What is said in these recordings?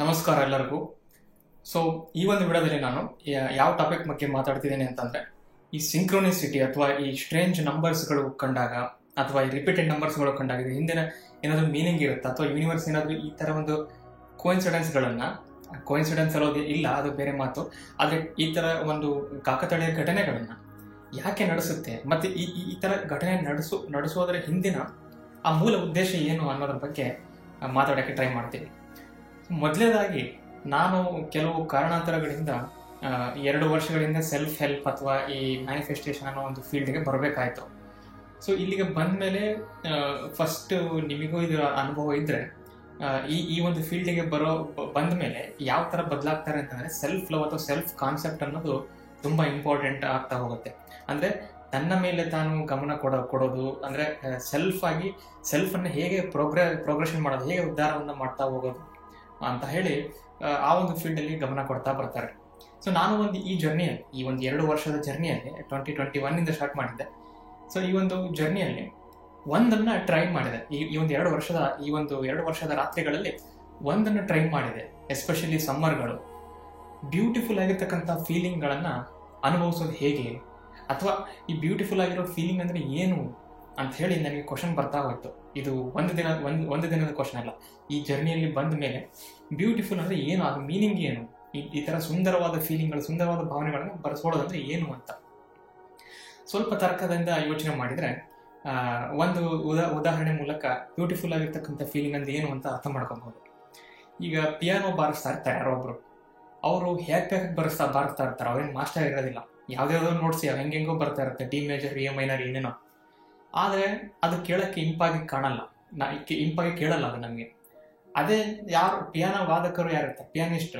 ನಮಸ್ಕಾರ ಎಲ್ಲರಿಗೂ. ಸೊ ಈ ಒಂದು ವಿಡಿಯೋದಲ್ಲಿ ನಾನು ಯಾವ ಟಾಪಿಕ್ ಬಗ್ಗೆ ಮಾತಾಡ್ತಿದ್ದೇನೆ ಅಂತಂದ್ರೆ, ಈ ಸಿಂಕ್ರೋನಿಸಿಟಿ ಅಥವಾ ಈ ಸ್ಟ್ರೇಂಜ್ ನಂಬರ್ಸ್ಗಳು ಕಂಡಾಗ ಅಥವಾ ಈ ರಿಪೀಟೆಡ್ ನಂಬರ್ಸ್ಗಳು ಕಂಡಾಗ ಇದು ಹಿಂದಿನ ಏನಾದರೂ ಮೀನಿಂಗ್ ಇರುತ್ತೆ ಅಥವಾ ಯೂನಿವರ್ಸ್ ಏನಾದರೂ ಈ ಥರ ಒಂದು ಕೋಇನ್ಸಿಡೆನ್ಸ್ ಅನ್ನೋದು ಇಲ್ಲ, ಅದು ಬೇರೆ ಮಾತು. ಆದರೆ ಈ ಥರ ಒಂದು ಕಾಕತಾಳೀಯ ಘಟನೆಗಳನ್ನು ಯಾಕೆ ನಡೆಸುತ್ತೆ ಮತ್ತು ಈ ಥರ ಘಟನೆ ನಡೆಸೋದ್ರ ಹಿಂದಿನ ಆ ಮೂಲ ಉದ್ದೇಶ ಏನು ಅನ್ನೋದ್ರ ಬಗ್ಗೆ ಮಾತಾಡೋಕ್ಕೆ ಟ್ರೈ ಮಾಡ್ತೀನಿ. ಮೊದಲನೇದಾಗಿ ನಾನು ಕೆಲವು ಕಾರಣಾಂತರಗಳಿಂದ 2 ವರ್ಷಗಳಿಂದ ಸೆಲ್ಫ್ ಹೆಲ್ಪ್ ಅಥವಾ ಈ ಮ್ಯಾನಿಫೆಸ್ಟೇಷನ್ ಅನ್ನೋ ಒಂದು ಫೀಲ್ಡ್ಗೆ ಬರಬೇಕಾಯಿತು. ಸೊ ಇಲ್ಲಿಗೆ ಬಂದ ಮೇಲೆ ಫಸ್ಟ್ ನಿಮಗೂ ಇದರ ಅನುಭವ ಇದ್ದರೆ ಈ ಒಂದು ಫೀಲ್ಡಿಗೆ ಬಂದ ಮೇಲೆ ಯಾವ ಥರ ಬದಲಾಗ್ತಾರೆ ಅಂತಂದರೆ, ಸೆಲ್ಫ್ ಲವ್ ಅಥವಾ ಸೆಲ್ಫ್ ಕಾನ್ಸೆಪ್ಟ್ ಅನ್ನೋದು ತುಂಬ ಇಂಪಾರ್ಟೆಂಟ್ ಆಗ್ತಾ ಹೋಗುತ್ತೆ. ಅಂದರೆ ತನ್ನ ಮೇಲೆ ತಾನು ಗಮನ ಕೊಡೋದು, ಅಂದರೆ ಸೆಲ್ಫನ್ನು ಹೇಗೆ ಪ್ರೋಗ್ರೆಷನ್ ಮಾಡೋದು, ಹೇಗೆ ಉದ್ಧಾರವನ್ನು ಮಾಡ್ತಾ ಹೋಗೋದು ಅಂತ ಹೇಳಿ ಆ ಒಂದು ಫೀಲ್ಡಲ್ಲಿ ಗಮನ ಕೊಡ್ತಾ ಬರ್ತಾರೆ. ಸೊ ನಾನು ಈ ಜರ್ನಿಯಲ್ಲಿ, ಈ ಒಂದು 2 ವರ್ಷದ ಜರ್ನಿಯಲ್ಲಿ 2021 ಸ್ಟಾರ್ಟ್ ಮಾಡಿದ್ದೆ. ಸೊ ಈ ಒಂದು ಜರ್ನಿಯಲ್ಲಿ ಒಂದನ್ನು ಟ್ರೈ ಮಾಡಿದೆ. ಈ ಒಂದು 2 ವರ್ಷದ ರಾತ್ರಿಗಳಲ್ಲಿ ಒಂದನ್ನು ಟ್ರೈ ಮಾಡಿದೆ. ಎಸ್ಪೆಷಲಿ ಸಮ್ಮರ್ಗಳು, ಬ್ಯೂಟಿಫುಲ್ ಆಗಿರ್ತಕ್ಕಂಥ ಫೀಲಿಂಗ್ಗಳನ್ನು ಅನುಭವಿಸೋದು ಹೇಗೆ, ಅಥವಾ ಈ ಬ್ಯೂಟಿಫುಲ್ ಆಗಿರೋ ಫೀಲಿಂಗ್ ಅಂದರೆ ಏನು ಅಂತ ಹೇಳಿ ನನಗೆ ಕ್ವಶನ್ ಬರ್ತಾ ಹೋಯ್ತು. ಇದು ಒಂದು ದಿನದ ಕ್ವಶನ್ ಅಲ್ಲ. ಈ ಜರ್ನಿಯಲ್ಲಿ ಬಂದ ಮೇಲೆ ಬ್ಯೂಟಿಫುಲ್ ಅಂದರೆ ಏನು, ಅದು ಮೀನಿಂಗ್ ಏನು, ಈ ಥರ ಸುಂದರವಾದ ಫೀಲಿಂಗ್ಗಳು, ಸುಂದರವಾದ ಭಾವನೆಗಳನ್ನು ಬರೆಸೋದಂದ್ರೆ ಏನು ಅಂತ ಸ್ವಲ್ಪ ತರ್ಕದಿಂದ ಯೋಚನೆ ಮಾಡಿದರೆ ಒಂದು ಉದಾಹರಣೆ ಮೂಲಕ ಬ್ಯೂಟಿಫುಲ್ ಆಗಿರ್ತಕ್ಕಂಥ ಫೀಲಿಂಗ್ ಅಂದ್ರೆ ಏನು ಅಂತ ಅರ್ಥ ಮಾಡ್ಕೊಬಹುದು. ಈಗ ಪಿಯಾನೋ ಬಾರಿಸ್ತಾ ಇರ್ತಾರೆ ಯಾರೊಬ್ರು, ಅವರು ಹೇಗೆ ಬಾರಿಸ್ತಾ ಇರ್ತಾರೆ, ಅವ್ರೇನು ಮಾಸ್ಟರ್ ಇರೋದಿಲ್ಲ, ಯಾವ್ದಾವ್ದೋ ನೋಡ್ಸಿ ಹೆಂಗೆಂಗೋ ಬರ್ತಾ ಇರುತ್ತೆ, ಡಿ ಮೇಜರ್, ಎ ಮೈನರ್, ಏನೇನೋ. ಆದರೆ ಅದು ಕೇಳೋಕ್ಕೆ ಇಂಪಾಗಿ ಕೇಳಲ್ಲ ಅದು ನಮಗೆ. ಅದೇ ಯಾರು ಪಿಯಾನೋ ವಾದಕರು ಯಾರಿರ್ತಾರೆ, ಪಿಯಾನಿಸ್ಟ್,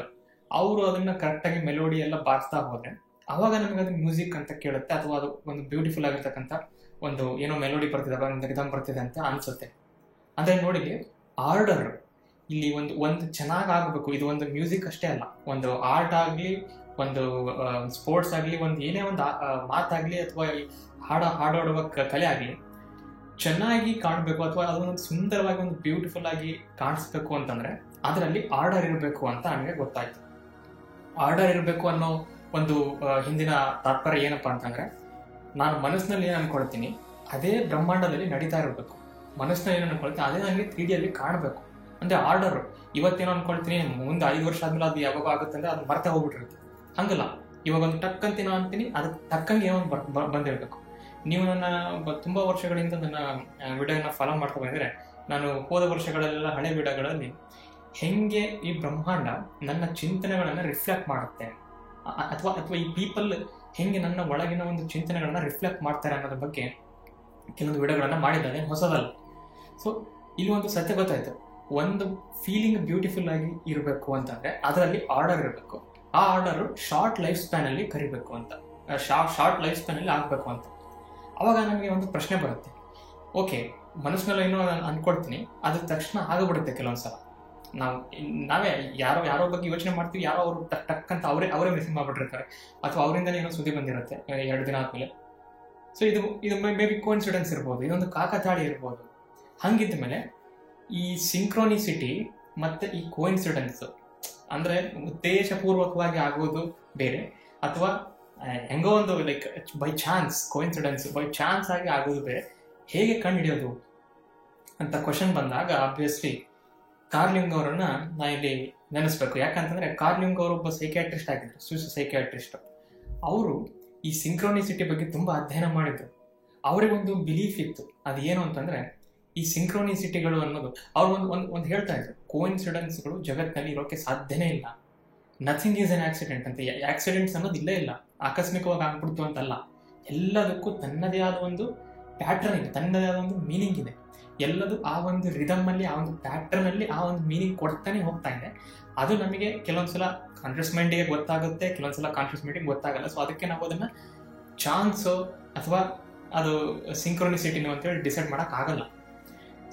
ಅವರು ಅದನ್ನು ಕರೆಕ್ಟಾಗಿ ಮೆಲೋಡಿ ಎಲ್ಲ ಬಾರಿಸ್ತಾ ಹೋದರೆ ಅವಾಗ ನಮಗೆ ಅದು ಮ್ಯೂಸಿಕ್ ಅಂತ ಕೇಳುತ್ತೆ, ಅಥವಾ ಅದು ಒಂದು ಬ್ಯೂಟಿಫುಲ್ ಆಗಿರ್ತಕ್ಕಂಥ ಒಂದು ಏನೋ ಮೆಲೋಡಿ ಬರ್ತಿದೆ, ಒಂದು ರಿದಮ್ ಬರ್ತಿದೆ ಅಂತ ಅನಿಸುತ್ತೆ. ಅಂದರೆ ನೋಡಿ, ಆರ್ಡರ್ ಇಲ್ಲಿ ಒಂದು ಚೆನ್ನಾಗಿ ಆಗಬೇಕು. ಇದು ಒಂದು ಮ್ಯೂಸಿಕ್ ಅಷ್ಟೇ ಅಲ್ಲ, ಒಂದು ಆರ್ಟ್ ಆಗಲಿ, ಒಂದು ಸ್ಪೋರ್ಟ್ಸ್ ಆಗಲಿ, ಒಂದು ಏನೇ ಒಂದು ಮಾತಾಗಲಿ, ಅಥವಾ ಹಾಡಾಡುವ ಕಲೆ ಆಗಲಿ ಚೆನ್ನಾಗಿ ಕಾಣಬೇಕು, ಅಥವಾ ಅದೊಂದು ಸುಂದರವಾಗಿ ಒಂದು ಬ್ಯೂಟಿಫುಲ್ ಆಗಿ ಕಾಣಿಸ್ಬೇಕು ಅಂತಂದರೆ ಅದರಲ್ಲಿ ಆರ್ಡರ್ ಇರಬೇಕು ಅಂತ ನನಗೆ ಗೊತ್ತಾಯ್ತು. ಆರ್ಡರ್ ಇರಬೇಕು ಅನ್ನೋ ಒಂದು ಹಿಂದಿನ ತಾತ್ಪರ್ಯ ಏನಪ್ಪ ಅಂತಂದರೆ, ನಾನು ಮನಸ್ಸಿನಲ್ಲಿ ಏನು ಅನ್ಕೊಳ್ತೀನಿ ಅದೇ ಬ್ರಹ್ಮಾಂಡದಲ್ಲಿ ನಡೀತಾ ಇರಬೇಕು. ಮನಸ್ಸಿನಲ್ಲಿ ಏನು ಅನ್ಕೊಳ್ತೀನಿ ಅದೇ ನನಗೆ 3Dಯಲ್ಲಿ ಕಾಣಬೇಕು. ಅಂದರೆ ಆರ್ಡರ್ ಇವತ್ತೇನೋ ಅನ್ಕೊಳ್ತೀನಿ, ಮುಂದೆ 5 ವರ್ಷ ಆದ್ಮೇಲೆ ಅದು ಯಾವಾಗ ಆಗುತ್ತೆ ಅಂದರೆ ಅದು ಮರ್ತಾ ಹೋಗ್ಬಿಟ್ಟಿರುತ್ತೆ. ಹಂಗಲ್ಲ, ಇವಾಗ ಒಂದು ಟಕ್ಕಂತೀನೋ ಅಂತೀನಿ, ಅದಕ್ಕೆ ತಕ್ಕಂಗೆ ಏನೋ ಬಂದಿರಬೇಕು. ನೀವು ನನ್ನ ತುಂಬ ವರ್ಷಗಳಿಂದ ನನ್ನ ವಿಡಿಯೋನ ಫಾಲೋ ಮಾಡ್ತಾ ಬಂದರೆ, ನಾನು ಹೋದ ವರ್ಷಗಳಲ್ಲೆಲ್ಲ ಹಳೆ ವಿಡಿಯೋಗಳಲ್ಲಿ ಹೆಂಗೆ ಈ ಬ್ರಹ್ಮಾಂಡ ನನ್ನ ಚಿಂತನೆಗಳನ್ನು ರಿಫ್ಲೆಕ್ಟ್ ಮಾಡುತ್ತೆ, ಅಥವಾ ಈ ಪೀಪಲ್ ಹೆಂಗೆ ನನ್ನ ಒಳಗಿನ ಒಂದು ಚಿಂತನೆಗಳನ್ನ ರಿಫ್ಲೆಕ್ಟ್ ಮಾಡ್ತಾರೆ ಅನ್ನೋದ್ರ ಬಗ್ಗೆ ಕೆಲವೊಂದು ವಿಡಿಯೋಗಳನ್ನು ಮಾಡಿದ್ದಾನೆ, ಹೊಸದಲ್ಲ. ಸೊ ಇಲ್ಲಿ ಒಂದು ಸತ್ಯ ಗೊತ್ತಾಯ್ತು, ಒಂದು ಫೀಲಿಂಗ್ ಬ್ಯೂಟಿಫುಲ್ ಆಗಿ ಇರಬೇಕು ಅಂತಂದರೆ ಅದರಲ್ಲಿ ಆರ್ಡರ್ ಇರಬೇಕು. ಆ ಆರ್ಡರು ಶಾರ್ಟ್ ಲೈಫ್ ಸ್ಪ್ಯಾನಲ್ಲಿ ಕರಿಬೇಕು ಅಂತ, ಶಾರ್ಟ್ ಲೈಫ್ ಸ್ಪ್ಯಾನಲ್ಲಿ ಆಗಬೇಕು ಅಂತ. ಅವಾಗ ನನಗೆ ಒಂದು ಪ್ರಶ್ನೆ ಬರುತ್ತೆ, ಓಕೆ ಮನಸ್ಸಿನಲ್ಲಿ ಏನೋ ಅಂದ್ಕೊಳ್ತೀನಿ, ಅದ್ರ ತಕ್ಷಣ ಆಗಿಬಿಡುತ್ತೆ. ಕೆಲವೊಂದು ಸಲ ನಾವೇ ಯಾರೋ ಬಗ್ಗೆ ಯೋಚನೆ ಮಾಡ್ತೀವಿ, ಯಾರೋ ಅವರು ಟಕ್ಕಂತ ಅವರೇ ಮೆಸೇಜ್ ಮಾಡಿಬಿಟ್ಟಿರ್ತಾರೆ, ಅಥವಾ ಅವರಿಂದಲೇ ಏನೋ ಸುದ್ದಿ ಬಂದಿರುತ್ತೆ 2 ದಿನ ಆದಮೇಲೆ. ಸೊ ಇದು ಮೇ ಬಿ ಕೋಇನ್ಸಿಡೆನ್ಸ್ ಇರ್ಬೋದು, ಇದೊಂದು ಕಾಕತಾಳಿ ಇರ್ಬೋದು. ಹಂಗಿದ್ದ ಮೇಲೆ ಈ ಸಿಂಕ್ರೋನಿಸಿಟಿ ಮತ್ತು ಈ ಕೋಇನ್ಸಿಡೆನ್ಸ್ ಅಂದರೆ ಉದ್ದೇಶಪೂರ್ವಕವಾಗಿ ಆಗೋದು ಬೇರೆ, ಅಥವಾ ಹೆಂಗೋ ಒಂದು like by chance, coincidence by chance ಆಗಿ ಆಗೋದು ಬೇರೆ. ಹೇಗೆ ಕಂಡುಹಿಡಿಯೋದು ಅಂತ ಕ್ವಶನ್ ಬಂದಾಗ ಆಬ್ವಿಯಸ್ಲಿ ಕಾರ್ಲ್ ಯುಂಗ್ ಅವರನ್ನ ನಾ ಇಲ್ಲಿ ನೆನೆಸ್ಬೇಕು. ಯಾಕಂತಂದರೆ ಕಾರ್ಲ್ ಯುಂಗ್ ಅವರು ಒಬ್ಬ ಸೈಕ್ಯಾಟ್ರಿಸ್ಟ್ ಆಗಿದ್ರು, ಸ್ವಿಸ್ ಸೈಕ್ಯಾಟ್ರಿಸ್ಟ್. ಅವರು ಈ ಸಿಂಕ್ರೋನಿಸಿಟಿ ಬಗ್ಗೆ ತುಂಬ ಅಧ್ಯಯನ ಮಾಡಿದ್ರು. ಅವರಿಗೊಂದು ಬಿಲೀಫ್ ಇತ್ತು, ಅದು ಏನು ಅಂತಂದರೆ ಈ ಸಿಂಕ್ರೋನಿಸಿಟಿಗಳು ಅನ್ನೋದು ಅವ್ರು ಒಂದು ಹೇಳ್ತಾ ಇದ್ರು, ಕೋಇನ್ಸಿಡೆನ್ಸ್ಗಳು ಜಗತ್ತಿನಲ್ಲಿ ಇರೋಕ್ಕೆ ಸಾಧ್ಯನೇ ಇಲ್ಲ, ನಥಿಂಗ್ ಈಸ್ ಅನ್ ಆಕ್ಸಿಡೆಂಟ್ ಅಂತ. ಆಕ್ಸಿಡೆಂಟ್ಸ್ ಅನ್ನೋದು ಇಲ್ಲೇ ಇಲ್ಲ, ಆಕಸ್ಮಿಕವಾಗಿ ಆಗ್ಬಿಡ್ತು ಅಂತಲ್ಲ. ಎಲ್ಲದಕ್ಕೂ ತನ್ನದೇ ಆದ ಒಂದು ಪ್ಯಾಟ್ರನ್ ಇದೆ, ತನ್ನದೇ ಆದ ಒಂದು ಮೀನಿಂಗ್ ಇದೆ. ಎಲ್ಲದು ಆ ಒಂದು ರಿದಮ್ಮಲ್ಲಿ, ಆ ಒಂದು ಪ್ಯಾಟ್ರನಲ್ಲಿ ಆ ಒಂದು ಮೀನಿಂಗ್ ಕೊಡ್ತಾನೆ ಹೋಗ್ತಾ ಇದೆ. ಅದು ನಮಗೆ ಕೆಲವೊಂದ್ಸಲ ಕಾನ್ಷಿಯಸ್ ಮೈಂಡಿಗೆ ಗೊತ್ತಾಗುತ್ತೆ, ಕೆಲವೊಂದ್ಸಲ ಕಾನ್ಷಿಯಸ್ ಮೈಂಡಿಗೆ ಗೊತ್ತಾಗಲ್ಲ. ಸೊ ಅದಕ್ಕೆ ನಾವು ಅದನ್ನು ಚಾನ್ಸು ಅಥವಾ ಅದು ಸಿಂಕ್ರೋನಿಸಿಟಿನೋ ಅಂತೇಳಿ ಡಿಸೈಡ್ ಮಾಡೋಕ್ಕಾಗಲ್ಲ.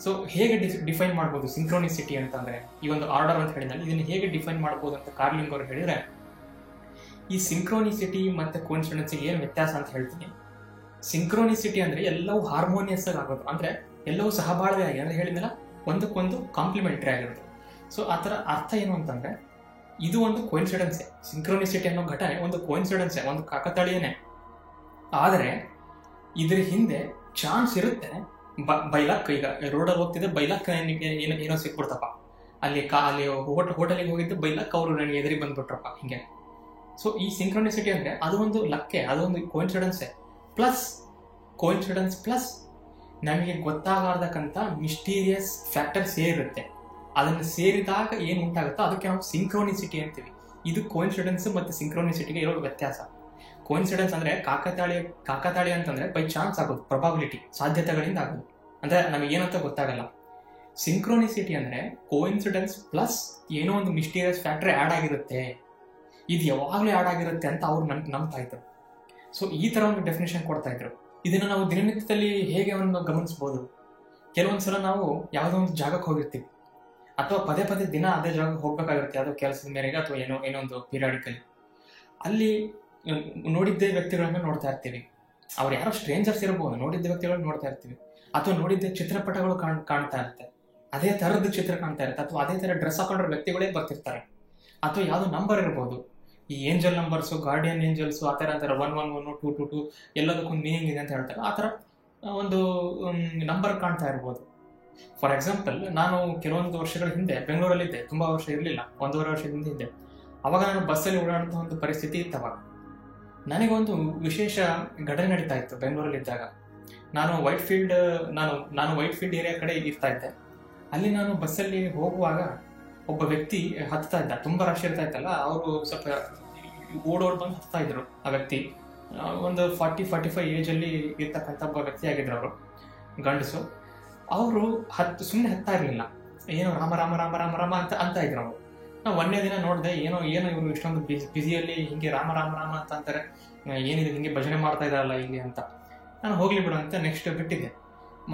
ಸೊ ಹೇಗೆ ಡಿಫೈನ್ ಮಾಡ್ಬೋದು ಸಿಂಕ್ರೋನಿಸಿಟಿ ಅಂತಂದರೆ, ಈ ಒಂದು ಆರ್ಡರ್ ಅಂತ ಹೇಳಿದಲ್ಲಿ ಇದನ್ನು ಹೇಗೆ ಡಿಫೈನ್ ಮಾಡ್ಬೋದು ಅಂತ ಕಾರ್ಲ್ ಯುಂಗ್ ಅವರು ಹೇಳಿದರೆ, ಈ ಸಿಂಕ್ರೋನಿಸಿಟಿ ಮತ್ತು ಕೋಇನ್ಸಿಡೆನ್ಸಿಗೆ ಏನು ವ್ಯತ್ಯಾಸ ಅಂತ ಹೇಳ್ತೀನಿ. ಸಿಂಕ್ರೋನಿಸಿಟಿ ಅಂದರೆ ಎಲ್ಲವೂ ಹಾರ್ಮೋನಿಯಸ್ ಆಗಿ ಆಗೋದು, ಅಂದರೆ ಎಲ್ಲವೂ ಸಹಬಾಳ್ವೆ ಆಗಿ, ಅಂದರೆ ಹೇಳಿದ್ನಲ್ಲ, ಒಂದಕ್ಕೊಂದು ಕಾಂಪ್ಲಿಮೆಂಟ್ರಿ ಆಗಿರೋದು. ಸೊ ಆ ಥರ ಅರ್ಥ ಏನು ಅಂತಂದ್ರೆ ಇದು ಒಂದು ಕೋಇನ್ಸಿಡೆನ್ಸೆ. ಸಿಂಕ್ರೋನಿಸಿಟಿ ಅನ್ನೋ ಘಟನೆ ಒಂದು ಕೋಇನ್ಸಿಡೆನ್ಸೆ, ಒಂದು ಕಾಕತಾಳೀಯನೇ. ಆದರೆ ಇದ್ರ ಹಿಂದೆ ಚಾನ್ಸ್ ಇರುತ್ತೆ. ಬೈಲಕ್, ಈಗ ರೋಡಲ್ಲಿ ಹೋಗ್ತಿದ್ದೆ ಬೈಲಕ್ ಏನೋ ಸಿಕ್ಬಿಡ್ತಪ್ಪ, ಅಲ್ಲಿ ಹೋಟೆಲಿಗೆ ಹೋಗಿದ್ದು ಬೈಲಕ್ ಅವರು ನನಗೆ ಎದುರಿಗೆ ಬಂದ್ಬಿಟ್ರಪ್ಪ, ಹಿಂಗೆ. ಸೊ ಈ ಸಿಂಕ್ರೋನಿಸಿಟಿ ಅಂದರೆ ಅದು ಒಂದು ಲಕ್ಕೆ, ಅದೊಂದು ಕೋಇನ್ಸಿಡೆನ್ಸೆ. ಕೋಇನ್ಸಿಡೆನ್ಸ್ ಪ್ಲಸ್ ನಮಗೆ ಗೊತ್ತಾಗಲಾರ್ದಕ್ಕಂಥ ಮಿಸ್ಟೀರಿಯಸ್ ಫ್ಯಾಕ್ಟರ್ ಸೇರಿರುತ್ತೆ. ಅದನ್ನು ಸೇರಿದಾಗ ಏನು ಉಂಟಾಗುತ್ತೋ ಅದಕ್ಕೆ ನಾವು ಸಿಂಕ್ರೋನಿಸಿಟಿ ಅಂತೀವಿ. ಇದು ಕೋಇನ್ಸಿಡೆನ್ಸ್ ಮತ್ತು ಸಿಂಕ್ರೋನಿಸಿಟಿಗೆ ಇರೋ ವ್ಯತ್ಯಾಸ. ಕೋಇನ್ಸಿಡೆನ್ಸ್ ಅಂದರೆ ಕಾಕತಾಳಿ ಅಂತಂದರೆ ಬೈ ಚಾನ್ಸ್ ಆಗೋದು, ಪ್ರೊಬಾಬಿಲಿಟಿ, ಸಾಧ್ಯತೆಗಳಿಂದ ಆಗೋದು, ಅಂದರೆ ನಮಗೆ ಏನಂತ ಗೊತ್ತಾಗಲ್ಲ. ಸಿಂಕ್ರೋನಿಸಿಟಿ ಅಂದರೆ ಕೋಇನ್ಸಿಡೆನ್ಸ್ ಪ್ಲಸ್ ಏನೋ ಒಂದು ಮಿಸ್ಟೀರಿಯಸ್ ಫ್ಯಾಕ್ಟರ್ ಆ್ಯಡ್ ಆಗಿರುತ್ತೆ, ಇದು ಯಾವಾಗಲೂ ಆ್ಯಡ್ ಆಗಿರುತ್ತೆ ಅಂತ ಅವ್ರು ನಂಬ್ತಾ ಇದ್ರು. ಸೊ ಈ ಥರ ಒಂದು ಡೆಫಿನೇಷನ್ ಕೊಡ್ತಾ ಇದ್ರು. ಇದನ್ನು ನಾವು ದಿನನಿತ್ಯದಲ್ಲಿ ಹೇಗೆ ಒಂದು ಗಮನಿಸ್ಬೋದು? ಕೆಲವೊಂದ್ಸಲ ನಾವು ಯಾವುದೋ ಒಂದು ಜಾಗಕ್ಕೆ ಹೋಗಿರ್ತೀವಿ, ಅಥವಾ ಪದೇ ಪದೇ ದಿನ ಅದೇ ಜಾಗಕ್ಕೆ ಹೋಗ್ಬೇಕಾಗಿರುತ್ತೆ, ಯಾವುದೋ ಕೆಲಸದ ಮೇರೆಗೆ ಅಥವಾ ಏನೋ ಒಂದು ಪೀರಿಯಾಡಿಕಲಿ. ಅಲ್ಲಿ ನೋಡಿದ್ದೇ ವ್ಯಕ್ತಿಗಳನ್ನ ನೋಡ್ತಾ ಇರ್ತೀವಿ. ಅವ್ರು ಯಾರೋ ಸ್ಟ್ರೇಂಜರ್ಸ್ ಇರ್ಬೋದು, ನೋಡಿದ್ದ ವ್ಯಕ್ತಿಗಳನ್ನ ನೋಡ್ತಾ ಇರ್ತೀವಿ. ಅಥವಾ ನೋಡಿದ್ದ ಚಿತ್ರಪಟಗಳು ಕಾಣ್ತಾ ಇರುತ್ತೆ, ಅದೇ ಥರದ ಚಿತ್ರ ಕಾಣ್ತಾ ಇರುತ್ತೆ, ಅಥವಾ ಅದೇ ಥರ ಡ್ರೆಸ್ ಹಾಕೊಂಡ್ರೆ ವ್ಯಕ್ತಿಗಳೇ ಬರ್ತಿರ್ತಾರೆ. ಅಥವಾ ಯಾವುದೋ ನಂಬರ್ ಇರ್ಬೋದು, ಈ ಏಂಜಲ್ ನಂಬರ್ಸು, ಗಾರ್ಡಿಯನ್ ಏಂಜಲ್ಸು, ಆ ಥರ ಅಂತಾರೆ. 111, 222 ಎಲ್ಲದಕ್ಕೊಂದು ಮೀನಿಂಗ್ ಇದೆ ಅಂತ ಹೇಳ್ತಾರೆ. ಆ ಥರ ಒಂದು ನಂಬರ್ ಕಾಣ್ತಾ ಇರ್ಬೋದು. ಫಾರ್ ಎಕ್ಸಾಂಪಲ್, ನಾನು ಕೆಲವೊಂದು ವರ್ಷಗಳ ಹಿಂದೆ ಬೆಂಗಳೂರಲ್ಲಿದ್ದೆ, ತುಂಬ ವರ್ಷ ಇರಲಿಲ್ಲ, 1.5 ವರ್ಷದಿಂದ ಹಿಂದೆ. ಅವಾಗ ನಾನು ಬಸ್ಸಲ್ಲಿ ಓಡಾಡುವಂಥ ಒಂದು ಪರಿಸ್ಥಿತಿ ಇತ್ತು. ಅವಾಗ ನನಗೊಂದು ವಿಶೇಷ ಘಟನೆ ನಡೀತಾ ಇತ್ತು ಬೆಂಗಳೂರಲ್ಲಿದ್ದಾಗ. ನಾನು ವೈಟ್ ಫೀಲ್ಡ್ ಏರಿಯಾ ಕಡೆ ಇರ್ತಾ ಇದ್ದೆ. ಅಲ್ಲಿ ನಾನು ಬಸ್ಸಲ್ಲಿ ಹೋಗುವಾಗ ಒಬ್ಬ ವ್ಯಕ್ತಿ ಹತ್ತಾ ಇದ್ದ, ತುಂಬ ರಶ್ ಇರ್ತಾ ಇತ್ತಲ್ಲ, ಅವರು ಸ್ವಲ್ಪ ಓಡೋಡ್ ಬಂದು ಹತ್ತಾ ಇದ್ರು. ಆ ವ್ಯಕ್ತಿ ಒಂದು 40-45 ಏಜಲ್ಲಿ ಇರ್ತಕ್ಕಂಥ ಒಬ್ಬ ವ್ಯಕ್ತಿ ಆಗಿದ್ರು. ಅವರು ಗಂಡಸು. ಅವರು ಸುಮ್ಮನೆ ಹತ್ತಾ ಇರಲಿಲ್ಲ, ಏನೋ ರಾಮ ರಾಮ ರಾಮ ರಾಮ ರಾಮ ಅಂತ ಇದ್ರು ಅವರು. ನಾವು ಒಂದೇ ದಿನ ನೋಡಿದೆ, ಏನೋ ಇವರು ಇಷ್ಟೊಂದು ಬಿಸಿಯಲ್ಲಿ ಹಿಂಗೆ ರಾಮ ರಾಮ ರಾಮ ಅಂತ ಅಂತಾರೆ, ಏನಿದೆ ಹಿಂಗೆ ಭಜನೆ ಮಾಡ್ತಾ ಇದ್ದಾರಲ್ಲ ಇಲ್ಲಿ ಅಂತ. ನಾನು ಹೋಗ್ಲಿ ಬಿಡು ಅಂತ ನೆಕ್ಸ್ಟ್ ಬಿಟ್ಟಿದ್ದೆ.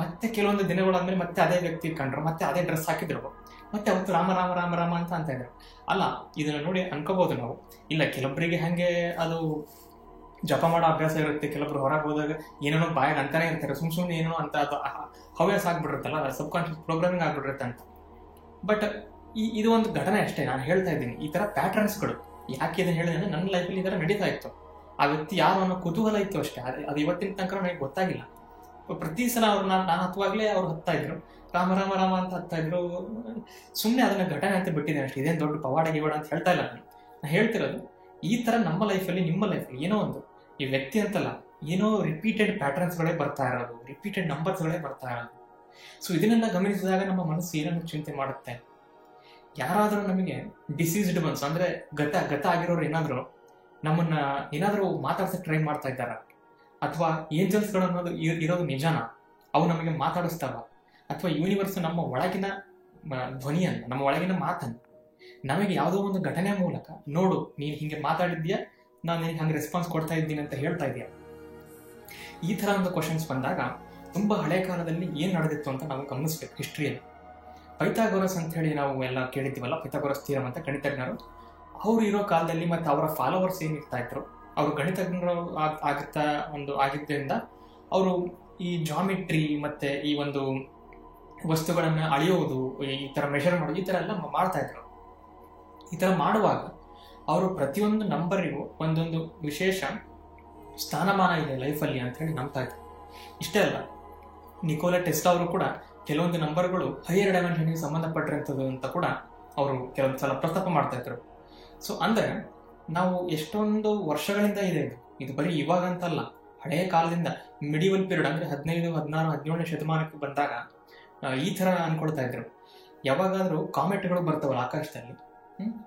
ಮತ್ತೆ ಕೆಲವೊಂದು ದಿನಗಳಾದ್ಮೇಲೆ ಮತ್ತೆ ಅದೇ ವ್ಯಕ್ತಿ ಕಂಡ್ರು, ಮತ್ತೆ ಅದೇ ಡ್ರೆಸ್ ಹಾಕಿದ್ರು, ಮತ್ತೆ ಅವತ್ತು ರಾಮ ರಾಮ ರಾಮ ರಾಮ ಅಂತ ಇದ್ರು. ಅಲ್ಲ, ಇದನ್ನ ನೋಡಿ ಅನ್ಕೋಬಹುದು ನಾವು, ಇಲ್ಲ ಕೆಲವೊಬ್ಬರಿಗೆ ಹಂಗೆ ಅದು ಜಪ ಮಾಡೋ ಅಭ್ಯಾಸ ಇರುತ್ತೆ, ಕೆಲವೊಬ್ರು ಹೊರಗೆ ಹೋದಾಗ ಏನೇನೋ ಬಾಯಾಗ ಅಂತಾನೆ ಇರ್ತಾರೆ, ಸುಮ್ಮನೆ ಏನೋ ಅಂತ ಅದು ಹವ್ಯಾಸ ಆಗ್ಬಿಟ್ಟಿರುತ್ತಲ್ಲ, ಸಬ್ ಕಾನ್ಷಿಯಸ್ ಪ್ರೋಗ್ರಾಮಿಂಗ್ ಆಗ್ಬಿಟ್ಟಿರುತ್ತೆ ಅಂತ. ಬಟ್ ಇದು ಒಂದು ಘಟನೆ ಅಷ್ಟೇ, ನಾನು ಹೇಳ್ತಾ ಇದ್ದೀನಿ. ಈ ಥರ ಪ್ಯಾಟರ್ನ್ಸ್ಗಳು ಯಾಕೆ ಇದನ್ನು ಹೇಳಿದೆ ಅಂದರೆ ನನ್ನ ಲೈಫಲ್ಲಿ ಈ ಥರ ನಡೀತಾ ಇತ್ತು. ಆ ವ್ಯಕ್ತಿ ಯಾರು ಅನ್ನೋ ಕುತೂಹಲ ಇತ್ತು ಅಷ್ಟೇ. ಅದು ಇವತ್ತಿನ ತನಕ ನನಗೆ ಗೊತ್ತಾಗಿಲ್ಲ. ಪ್ರತಿ ಸಲ ಅವ್ರು ನಾನು ಹತ್ತುವಾಗಲೇ ಅವ್ರು ಹತ್ತಾ ಇದ್ರು, ರಾಮ ರಾಮ ರಾಮ ಅಂತ ಹತ್ತಾ ಇದ್ರು. ಸುಮ್ಮನೆ ಅದನ್ನ ಘಟನೆ ಅಂತ ಬಿಟ್ಟಿದ್ದೇನೆ ಅಷ್ಟೇ, ಇದೇನು ದೊಡ್ಡ ಪವಾಡ ಗಿವಾಡ ಅಂತ ಹೇಳ್ತಾ ಇಲ್ಲ. ನಾನು ಹೇಳ್ತಿರೋದು ಈ ಥರ ನಮ್ಮ ಲೈಫಲ್ಲಿ, ನಿಮ್ಮ ಲೈಫಲ್ಲಿ ಏನೋ ಒಂದು, ಈ ವ್ಯಕ್ತಿ ಅಂತಲ್ಲ, ಏನೋ ರಿಪೀಟೆಡ್ ಪ್ಯಾಟರ್ನ್ಸ್ಗಳೇ ಬರ್ತಾ ಇರೋದು, ರಿಪೀಟೆಡ್ ನಂಬರ್ಸ್ಗಳೇ ಬರ್ತಾ ಇರೋದು. ಸೊ ಇದನ್ನೆಲ್ಲ ಗಮನಿಸಿದಾಗ ನಮ್ಮ ಮನಸ್ಸು ಏನನ್ನು ಚಿಂತೆ ಮಾಡುತ್ತೆ. ಯಾರಾದರೂ ನಮಗೆ ಡಿಸೀಸ್ಡ್ ಒನ್ಸ್ ಅಂದರೆ ಗತ ಆಗಿರೋರು ಏನಾದರೂ ನಮ್ಮನ್ನ ಏನಾದರೂ ಮಾತಾಡ್ಸಕ್ಕೆ ಟ್ರೈ ಮಾಡ್ತಾ ಇದ್ದಾರ, ಅಥವಾ ಏಂಜಲ್ಸ್ಗಳು ಅನ್ನೋದು ಇರೋದು ನಿಜಾನ, ಅವು ನಮಗೆ ಮಾತಾಡಿಸ್ತಾವ, ಅಥವಾ ಯೂನಿವರ್ಸ್ ನಮ್ಮ ಒಳಗಿನ ಧ್ವನಿಯನ್ನು, ನಮ್ಮ ಒಳಗಿನ ಮಾತನ್ನು ನಮಗೆ ಯಾವುದೋ ಒಂದು ಘಟನೆ ಮೂಲಕ, ನೋಡು ನೀನು ಹಿಂಗೆ ಮಾತಾಡಿದ್ಯಾ, ನಾನು ನಿನಗೆ ಹಂಗೆ ರೆಸ್ಪಾನ್ಸ್ ಕೊಡ್ತಾ ಇದ್ದೀನಿ ಅಂತ ಹೇಳ್ತಾ ಇದೆಯಾ. ಈ ಥರ ಒಂದು ಕ್ವಶನ್ಸ್ ಬಂದಾಗ ತುಂಬ ಹಳೆ ಕಾಲದಲ್ಲಿ ಏನು ನಡೆದಿತ್ತು ಅಂತ ನಾವು ಗಮನಿಸ್ಬೇಕು. ಹಿಸ್ಟ್ರಿಯಲ್ಲಿ ಪೈಥಾಗೊರಸ್ ಅಂತ ಹೇಳಿ ನಾವು ಎಲ್ಲ ಕೇಳಿದ್ದೀವಲ್ಲ, ಪೈಥಾಗೊರಸ್ ಥಿಯರಮ್ ಅಂತ ಗಣಿತಜ್ಞರು. ಅವರು ಇರೋ ಕಾಲದಲ್ಲಿ ಮತ್ತು ಅವರ ಫಾಲೋವರ್ಸ್ ಏನಿರ್ತಾ ಇದ್ರು, ಅವರು ಗಣಿತಜ್ಞರು ಆಗಿದ್ದರಿಂದ ಅವರು ಈ ಜಾಮಿಟ್ರಿ ಮತ್ತು ಈ ಒಂದು ವಸ್ತುಗಳನ್ನು ಅಳೆಯೋದು, ಈ ಥರ ಮೆಷರ್ ಮಾಡೋದು, ಈ ಥರ ಎಲ್ಲ ಮಾಡ್ತಾ ಇದ್ರು. ಈ ಥರ ಮಾಡುವಾಗ ಅವರು ಪ್ರತಿಯೊಂದು ನಂಬರಿಗೂ ಒಂದೊಂದು ವಿಶೇಷ ಸ್ಥಾನಮಾನ ಇದೆ ಲೈಫಲ್ಲಿ ಅಂತ ಹೇಳಿ ನಂಬ್ತಾ ಇದ್ರು. ಇಷ್ಟೇ ಅಲ್ಲ, ನಿಕೋಲಾ ಟೆಸ್ಲಾ ಅವರು ಕೂಡ ಕೆಲವೊಂದು ನಂಬರ್ಗಳು ಹೈಯರ್ ಡೈಮೆನ್ಷನ್ಗೆ ಸಂಬಂಧಪಟ್ಟಿರುತ್ತದೆ ಅಂತ ಕೂಡ ಅವರು ಕೆಲವೊಂದು ಸಲ ಪ್ರಸ್ತಾಪ ಮಾಡ್ತಾ ಇದ್ರು. ಸೊ ಅಂದರೆ ನಾವು ಎಷ್ಟೊಂದು ವರ್ಷಗಳಿಂದ ಇದೆ ಇದು ಬರೀ ಇವಾಗ ಅಂತಲ್ಲ, ಹಳೆಯ ಕಾಲದಿಂದ ಮಿಡಿವಲ್ ಪೀರಿಯಡ್ ಅಂದರೆ 15, 16, 17ನೇ ಶತಮಾನಕ್ಕೆ ಬಂದಾಗ ಈ ಥರ ಅನ್ಕೊಳ್ತಾ ಇದ್ರು. ಯಾವಾಗಾದರೂ ಕಾಮೆಟ್ಗಳು ಬರ್ತಾವಲ್ಲ ಆಕಾಶದಲ್ಲಿ,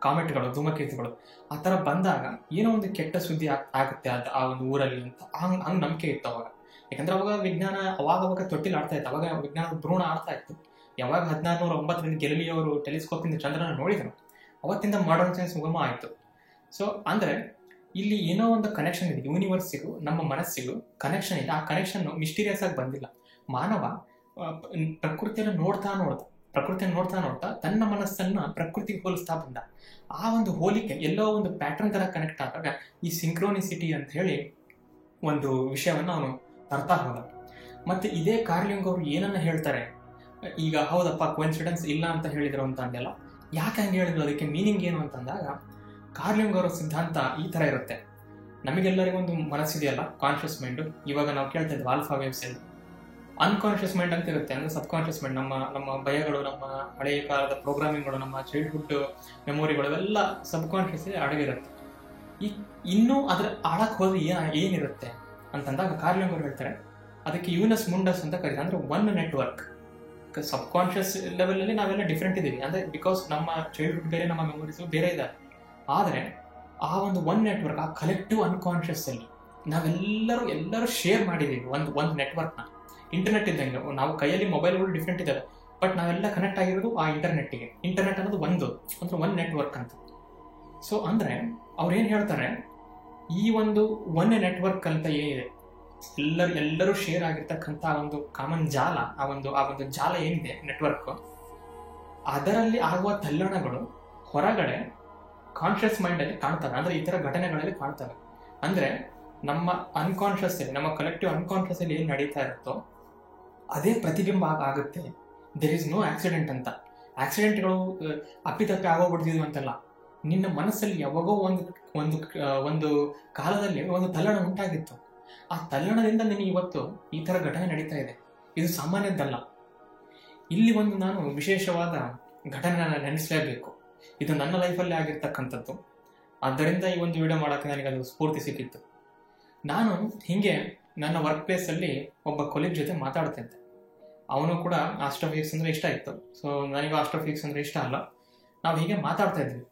ಕಾಮೆಟ್ಗಳು, ಧೂಮಕೇತುಗಳು, ಆ ಥರ ಬಂದಾಗ ಏನೋ ಒಂದು ಕೆಟ್ಟ ಸುದ್ದಿ ಆಗುತ್ತೆ ಆ ಒಂದು ಊರಲ್ಲಿ ಅಂತ ಹಂಗೆ ನಂಬಿಕೆ ಇತ್ತು ಅವಾಗ. ಯಾಕಂದ್ರೆ ಅವಾಗ ವಿಜ್ಞಾನ ಅವಾಗ ತೊಟ್ಟಿಲ್ ಆಡ್ತಾ ಇತ್ತು, ಅವಾಗ ವಿಜ್ಞಾನದ ಭ್ರೂಣ ಆಡ್ತಾ ಇತ್ತು. ಯಾವಾಗ 1609 ಗೆಲಿಲಿಯೋ ಅವರು ಟೆಲಿಸ್ಕೋಪಿಂದ ಚಂದ್ರನ ನೋಡಿದರು, ಅವತ್ತಿಂದ ಮಾಡರ್ನ್ ಸೈನ್ಸ್ ಉಗಮ ಆಯಿತು. ಸೊ ಅಂದರೆ ಇಲ್ಲಿ ಏನೋ ಒಂದು ಕನೆಕ್ಷನ್ ಇದೆ, ಯೂನಿವರ್ಸಿಗೂ ನಮ್ಮ ಮನಸ್ಸಿಗೂ ಕನೆಕ್ಷನ್ ಇದೆ. ಆ ಕನೆಕ್ಷನ್ ಮಿಸ್ಟೀರಿಯಸ್ ಆಗಿ ಬಂದಿಲ್ಲ. ಮಾನವ ಪ್ರಕೃತಿಯನ್ನು ನೋಡ್ತಾ ತನ್ನ ಮನಸ್ಸನ್ನು ಪ್ರಕೃತಿಗೆ ಹೋಲಿಸ್ತಾ ಬಂದ. ಆ ಒಂದು ಹೋಲಿಕೆ ಎಲ್ಲೋ ಒಂದು ಪ್ಯಾಟರ್ನ್ ತರ ಕನೆಕ್ಟ್ ಆದಾಗ ಈ ಸಿಂಕ್ರೋನಿಸಿಟಿ ಅಂತ ಹೇಳಿ ಒಂದು ವಿಷಯವನ್ನು ಅವನು ಅರ್ಥ ಹೋದ. ಮತ್ತೆ ಇದೇ ಕಾರ್ಲ್ ಯುಂಗ್ ಅವರು ಏನನ್ನ ಹೇಳ್ತಾರೆ, ಈಗ ಹೌದಪ್ಪ ಕೋಇನ್ಸಿಡೆನ್ಸ್ ಇಲ್ಲ ಅಂತ ಹೇಳಿದ್ರು ಅಂತ ಅಂದೆಲ್ಲ, ಯಾಕೆ ಹಂಗೆ ಹೇಳಿದ್ರು, ಅದಕ್ಕೆ ಮೀನಿಂಗ್ ಏನು ಅಂತಂದಾಗ ಕಾರ್ಲ್ ಯುಂಗ್ ಅವರ ಸಿದ್ಧಾಂತ ಈ ಥರ ಇರುತ್ತೆ. ನಮಗೆಲ್ಲರಿಗೂ ಒಂದು ಮನಸ್ಸಿದೆಯಲ್ಲ, ಕಾನ್ಷಿಯಸ್ ಮೈಂಡು. ಇವಾಗ ನಾವು ಕೇಳ್ತಾ ಇದ್ವಿ ಆಲ್ಫಾ ವೇವ್ಸ್ ಎಲ್ಲ. ಅನ್ಕಾನ್ಷಿಯಸ್ ಮೈಂಡ್ ಅಂತ ಇರುತ್ತೆ, ಅಂದರೆ ಸಬ್ಕಾನ್ಷಿಯಸ್ ಮೈಂಡ್. ನಮ್ಮ ಭಯಗಳು, ನಮ್ಮ ಹಳೆಯ ಕಾಲದ ಪ್ರೋಗ್ರಾಮಿಂಗ್ಗಳು, ನಮ್ಮ ಚೈಲ್ಡ್ಹುಡ್ ಮೆಮೊರಿಗಳು ಅವೆಲ್ಲ ಸಬ್ಕಾನ್ಷಿಯಸ್ ಅಡಗಿರುತ್ತೆ. ಇನ್ನೂ ಅದ್ರ ಆಳಕ್ಕೆ ಹೋದ್ರೆ ಏನಿರುತ್ತೆ ಅಂತಂದಾಗ ಕಾರ್ಲ್ ಯುಂಗ್ ಅವರು ಹೇಳ್ತಾರೆ, ಅದಕ್ಕೆ ಯೂನಸ್ ಮುಂಡಸ್ ಅಂತ ಕರೀತಾರೆ. ಅಂದರೆ ಒನ್ ನೆಟ್ವರ್ಕ್. ಸಬ್ಕಾನ್ಷಿಯಸ್ ಲೆವೆಲಲ್ಲಿ ನಾವೆಲ್ಲ ಡಿಫ್ರೆಂಟ್ ಇದ್ದೀವಿ, ಅಂದರೆ ಬಿಕಾಸ್ ನಮ್ಮ ಚೈಲ್ಡ್ಹುಡ್ ಬೇರೆ, ನಮ್ಮ ಮೆಮೊರೀಸು ಬೇರೆ ಇದೆ. ಆದರೆ ಆ ಒಂದು ಒನ್ ನೆಟ್ವರ್ಕ್, ಆ ಕಲೆಕ್ಟಿವ್ ಅನ್ಕಾನ್ಷಿಯಸ್ ಅಲ್ಲಿ ನಾವೆಲ್ಲರೂ ಶೇರ್ ಮಾಡಿದ್ದೀವಿ ಒಂದು ನೆಟ್ವರ್ಕ್ನ. ಇಂಟರ್ನೆಟ್ ಇದ್ದಂಗೆ ನಾವು ಕೈಯಲ್ಲಿ ಮೊಬೈಲ್ಗಳು ಡಿಫ್ರೆಂಟ್ ಇದ್ದಾವೆ, ಬಟ್ ನಾವೆಲ್ಲ ಕನೆಕ್ಟ್ ಆಗಿರೋದು ಆ ಇಂಟರ್ನೆಟ್ಗೆ. ಇಂಟರ್ನೆಟ್ ಅನ್ನೋದು ಒನ್ ನೆಟ್ವರ್ಕ್ ಅಂತ. ಸೊ ಅಂದರೆ ಅವ್ರೇನು ಹೇಳ್ತಾರೆ, ಈ ಒಂದು ಒನ್ ನೆಟ್ವರ್ಕ್ ಅಂತ ಏನಿದೆ, ಎಲ್ಲರೂ ಶೇರ್ ಆಗಿರ್ತಕ್ಕಂಥ ಒಂದು ಕಾಮನ್ ಜಾಲ, ಆ ಒಂದು ಜಾಲ ಏನಿದೆ ನೆಟ್ವರ್ಕ್, ಅದರಲ್ಲಿ ಆಗುವ ತಲ್ಲಣಗಳು ಹೊರಗಡೆ ಕಾನ್ಷಿಯಸ್ ಮೈಂಡಲ್ಲಿ ಕಾಣ್ತವೆ. ಅಂದರೆ ಈ ಥರ ಘಟನೆಗಳಲ್ಲಿ ಕಾಣ್ತವೆ. ಅಂದರೆ ನಮ್ಮ ಅನ್ಕಾನ್ಷಿಯಸ್ ಅಲ್ಲಿ, ನಮ್ಮ ಕಲೆಕ್ಟಿವ್ ಅನ್ಕಾನ್ಷಿಯಸ್ ಅಲ್ಲಿ ಏನು ನಡೀತಾ ಇರುತ್ತೋ ಅದೇ ಪ್ರತಿಬಿಂಬ ಆಗುತ್ತೆ. ದೇರ್ ಇಸ್ ನೋ ಆಕ್ಸಿಡೆಂಟ್ ಅಂತ. ಆಕ್ಸಿಡೆಂಟ್ಗಳು ಅಪ್ಪಿತಪ್ಪಿ ಆಗೋಗ್ಬಿಡ್ತಿದ್ವು ಅಂತಲ್ಲ. ನಿನ್ನ ಮನಸ್ಸಲ್ಲಿ ಯಾವಾಗೋ ಒಂದು ಕಾಲದಲ್ಲಿ ಒಂದು ತಲ್ಲಣ ಉಂಟಾಗಿತ್ತು. ಆ ತಲ್ಲಣದಿಂದ ನಿನಗೆ ಇವತ್ತು ಈ ಥರ ಘಟನೆ ನಡೀತಾ ಇದೆ. ಇದು ಸಾಮಾನ್ಯದ್ದಲ್ಲ. ಇಲ್ಲಿ ನಾನು ವಿಶೇಷವಾದ ಘಟನೆನ ನೆನೆಸಲೇಬೇಕು. ಇದು ನನ್ನ ಲೈಫಲ್ಲಿ ಆಗಿರ್ತಕ್ಕಂಥದ್ದು. ಆದ್ದರಿಂದ ಈ ಒಂದು ವಿಡಿಯೋ ಮಾಡೋಕ್ಕೆ ನನಗೆ ಅದು ಸ್ಫೂರ್ತಿ ಸಿಕ್ಕಿತ್ತು. ನಾನು ಹೀಗೆ ನನ್ನ ವರ್ಕ್ ಪ್ಲೇಸಲ್ಲಿ ಒಬ್ಬ ಕೊಲೀಗ್ ಜೊತೆ ಮಾತಾಡ್ತಾ ಇದ್ದೆ. ಅವನು ಕೂಡ ಆಸ್ಟ್ರೋಫಿಸಿಕ್ಸ್ ಅಂದರೆ ಇಷ್ಟ ಇತ್ತು. ಸೊ ನನಗೂ ಆಸ್ಟ್ರೋಫಿಸಿಕ್ಸ್ ಅಂದರೆ ಇಷ್ಟ ಅಲ್ಲ. ನಾವು ಹೀಗೆ ಮಾತಾಡ್ತಾ ಇದ್ವಿ.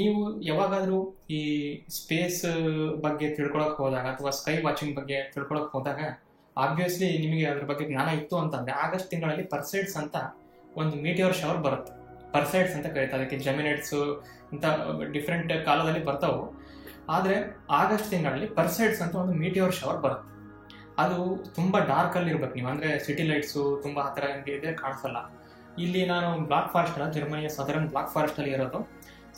ನೀವು ಯಾವಾಗಾದರೂ ಈ ಸ್ಪೇಸ್ ಬಗ್ಗೆ ತಿಳ್ಕೊಳಕ್ಕೆ ಹೋದಾಗ ಅಥವಾ ಸ್ಕೈ ವಾಚಿಂಗ್ ಬಗ್ಗೆ ತಿಳ್ಕೊಳಕ್ಕೆ ಹೋದಾಗ ಆಬ್ವಿಯಸ್ಲಿ ನಿಮಗೆ ಅದ್ರ ಬಗ್ಗೆ ಜ್ಞಾನ ಇತ್ತು ಅಂತಂದರೆ, ಆಗಸ್ಟ್ ತಿಂಗಳಲ್ಲಿ ಪರ್ಸೈಡ್ಸ್ ಅಂತ ಒಂದು ಮೀಟಿಯೋರ್ ಶವರ್ ಬರುತ್ತೆ. ಪರ್ಸೈಡ್ಸ್ ಅಂತ ಕರೀತಾರೆ. ಅದಕ್ಕೆ ಜೆಮಿನೈಟ್ಸು ಅಂತ ಡಿಫ್ರೆಂಟ್ ಕಾಲದಲ್ಲಿ ಬರ್ತಾವೆ. ಆದರೆ ಆಗಸ್ಟ್ ತಿಂಗಳಲ್ಲಿ ಪರ್ಸೈಡ್ಸ್ ಅಂತ ಒಂದು ಮೀಟಿಯೋರ್ ಶವರ್ ಬರುತ್ತೆ. ಅದು ತುಂಬ ಡಾರ್ಕಲ್ಲಿ ಇರ್ಬೇಕು ನೀವು, ಅಂದರೆ ಸಿಟಿ ಲೈಟ್ಸು ತುಂಬ ಆ ಥರ ಇದೆ ಕಾಣಿಸಲ್ಲ. ಇಲ್ಲಿ ನಾನು ಬ್ಲಾಕ್ ಫಾರೆಸ್ಟ್ ಅಲ್ಲ, ಜರ್ಮನಿಯ ಸದರನ್ ಬ್ಲಾಕ್ ಫಾರೆಸ್ಟಲ್ಲಿ ಇರೋದು.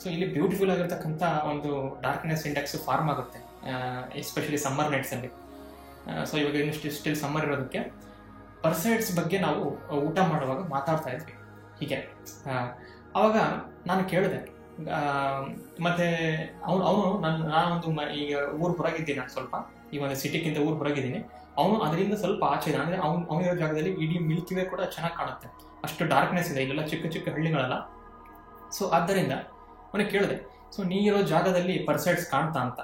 ಸೊ ಇಲ್ಲಿ ಬ್ಯೂಟಿಫುಲ್ ಆಗಿರ್ತಕ್ಕಂಥ ಒಂದು ಡಾರ್ಕ್ನೆಸ್ ಇಂಡೆಕ್ಸ್ ಫಾರ್ಮ್ ಆಗುತ್ತೆ, ಎಸ್ಪೆಷಲಿ ಸಮ್ಮರ್ ನೈಟ್ಸಲ್ಲಿ. ಸೊ ಇವಾಗ ಇನ್ನು ಸ್ಟಿಲ್ ಸಮ್ಮರ್ ಇರೋದಕ್ಕೆ ಪರ್ಸೈಡ್ಸ್ ಬಗ್ಗೆ ನಾವು ಊಟ ಮಾಡುವಾಗ ಮಾತಾಡ್ತಾ ಇದ್ವಿ ಹೀಗೆ. ಆವಾಗ ನಾನು ಕೇಳಿದೆ, ಮತ್ತೆ ಅವನು ನಾನೊಂದು ಈಗ ಊರು ಹೊರಗಿದ್ದೀನಿ, ನಾನು ಸ್ವಲ್ಪ ಈ ಒಂದು ಸಿಟಿಗಿಂತ ಊರು ಹೊರಗಿದ್ದೀನಿ. ಅವನು ಅದರಿಂದ ಸ್ವಲ್ಪ ಆಚೆ ಇದೆ. ಅಂದರೆ ಅವನಿರೋ ಜಾಗದಲ್ಲಿ ಇಡೀ ಮಿಲ್ಕಿ ವೇ ಕೂಡ ಚೆನ್ನಾಗಿ ಕಾಣುತ್ತೆ, ಅಷ್ಟು ಡಾರ್ಕ್ನೆಸ್ ಇದೆ. ಇಲ್ಲೆಲ್ಲ ಚಿಕ್ಕ ಚಿಕ್ಕ ಹಳ್ಳಿಗಳಲ್ಲ. ಸೊ ಆದ್ದರಿಂದ ಅವನಿಗೆ ಕೇಳಿದೆ, ಸೊ ನೀ ಇರೋ ಜಾಗದಲ್ಲಿ ಪರ್ಸೈಡ್ಸ್ ಕಾಣ್ತಾ ಅಂತ.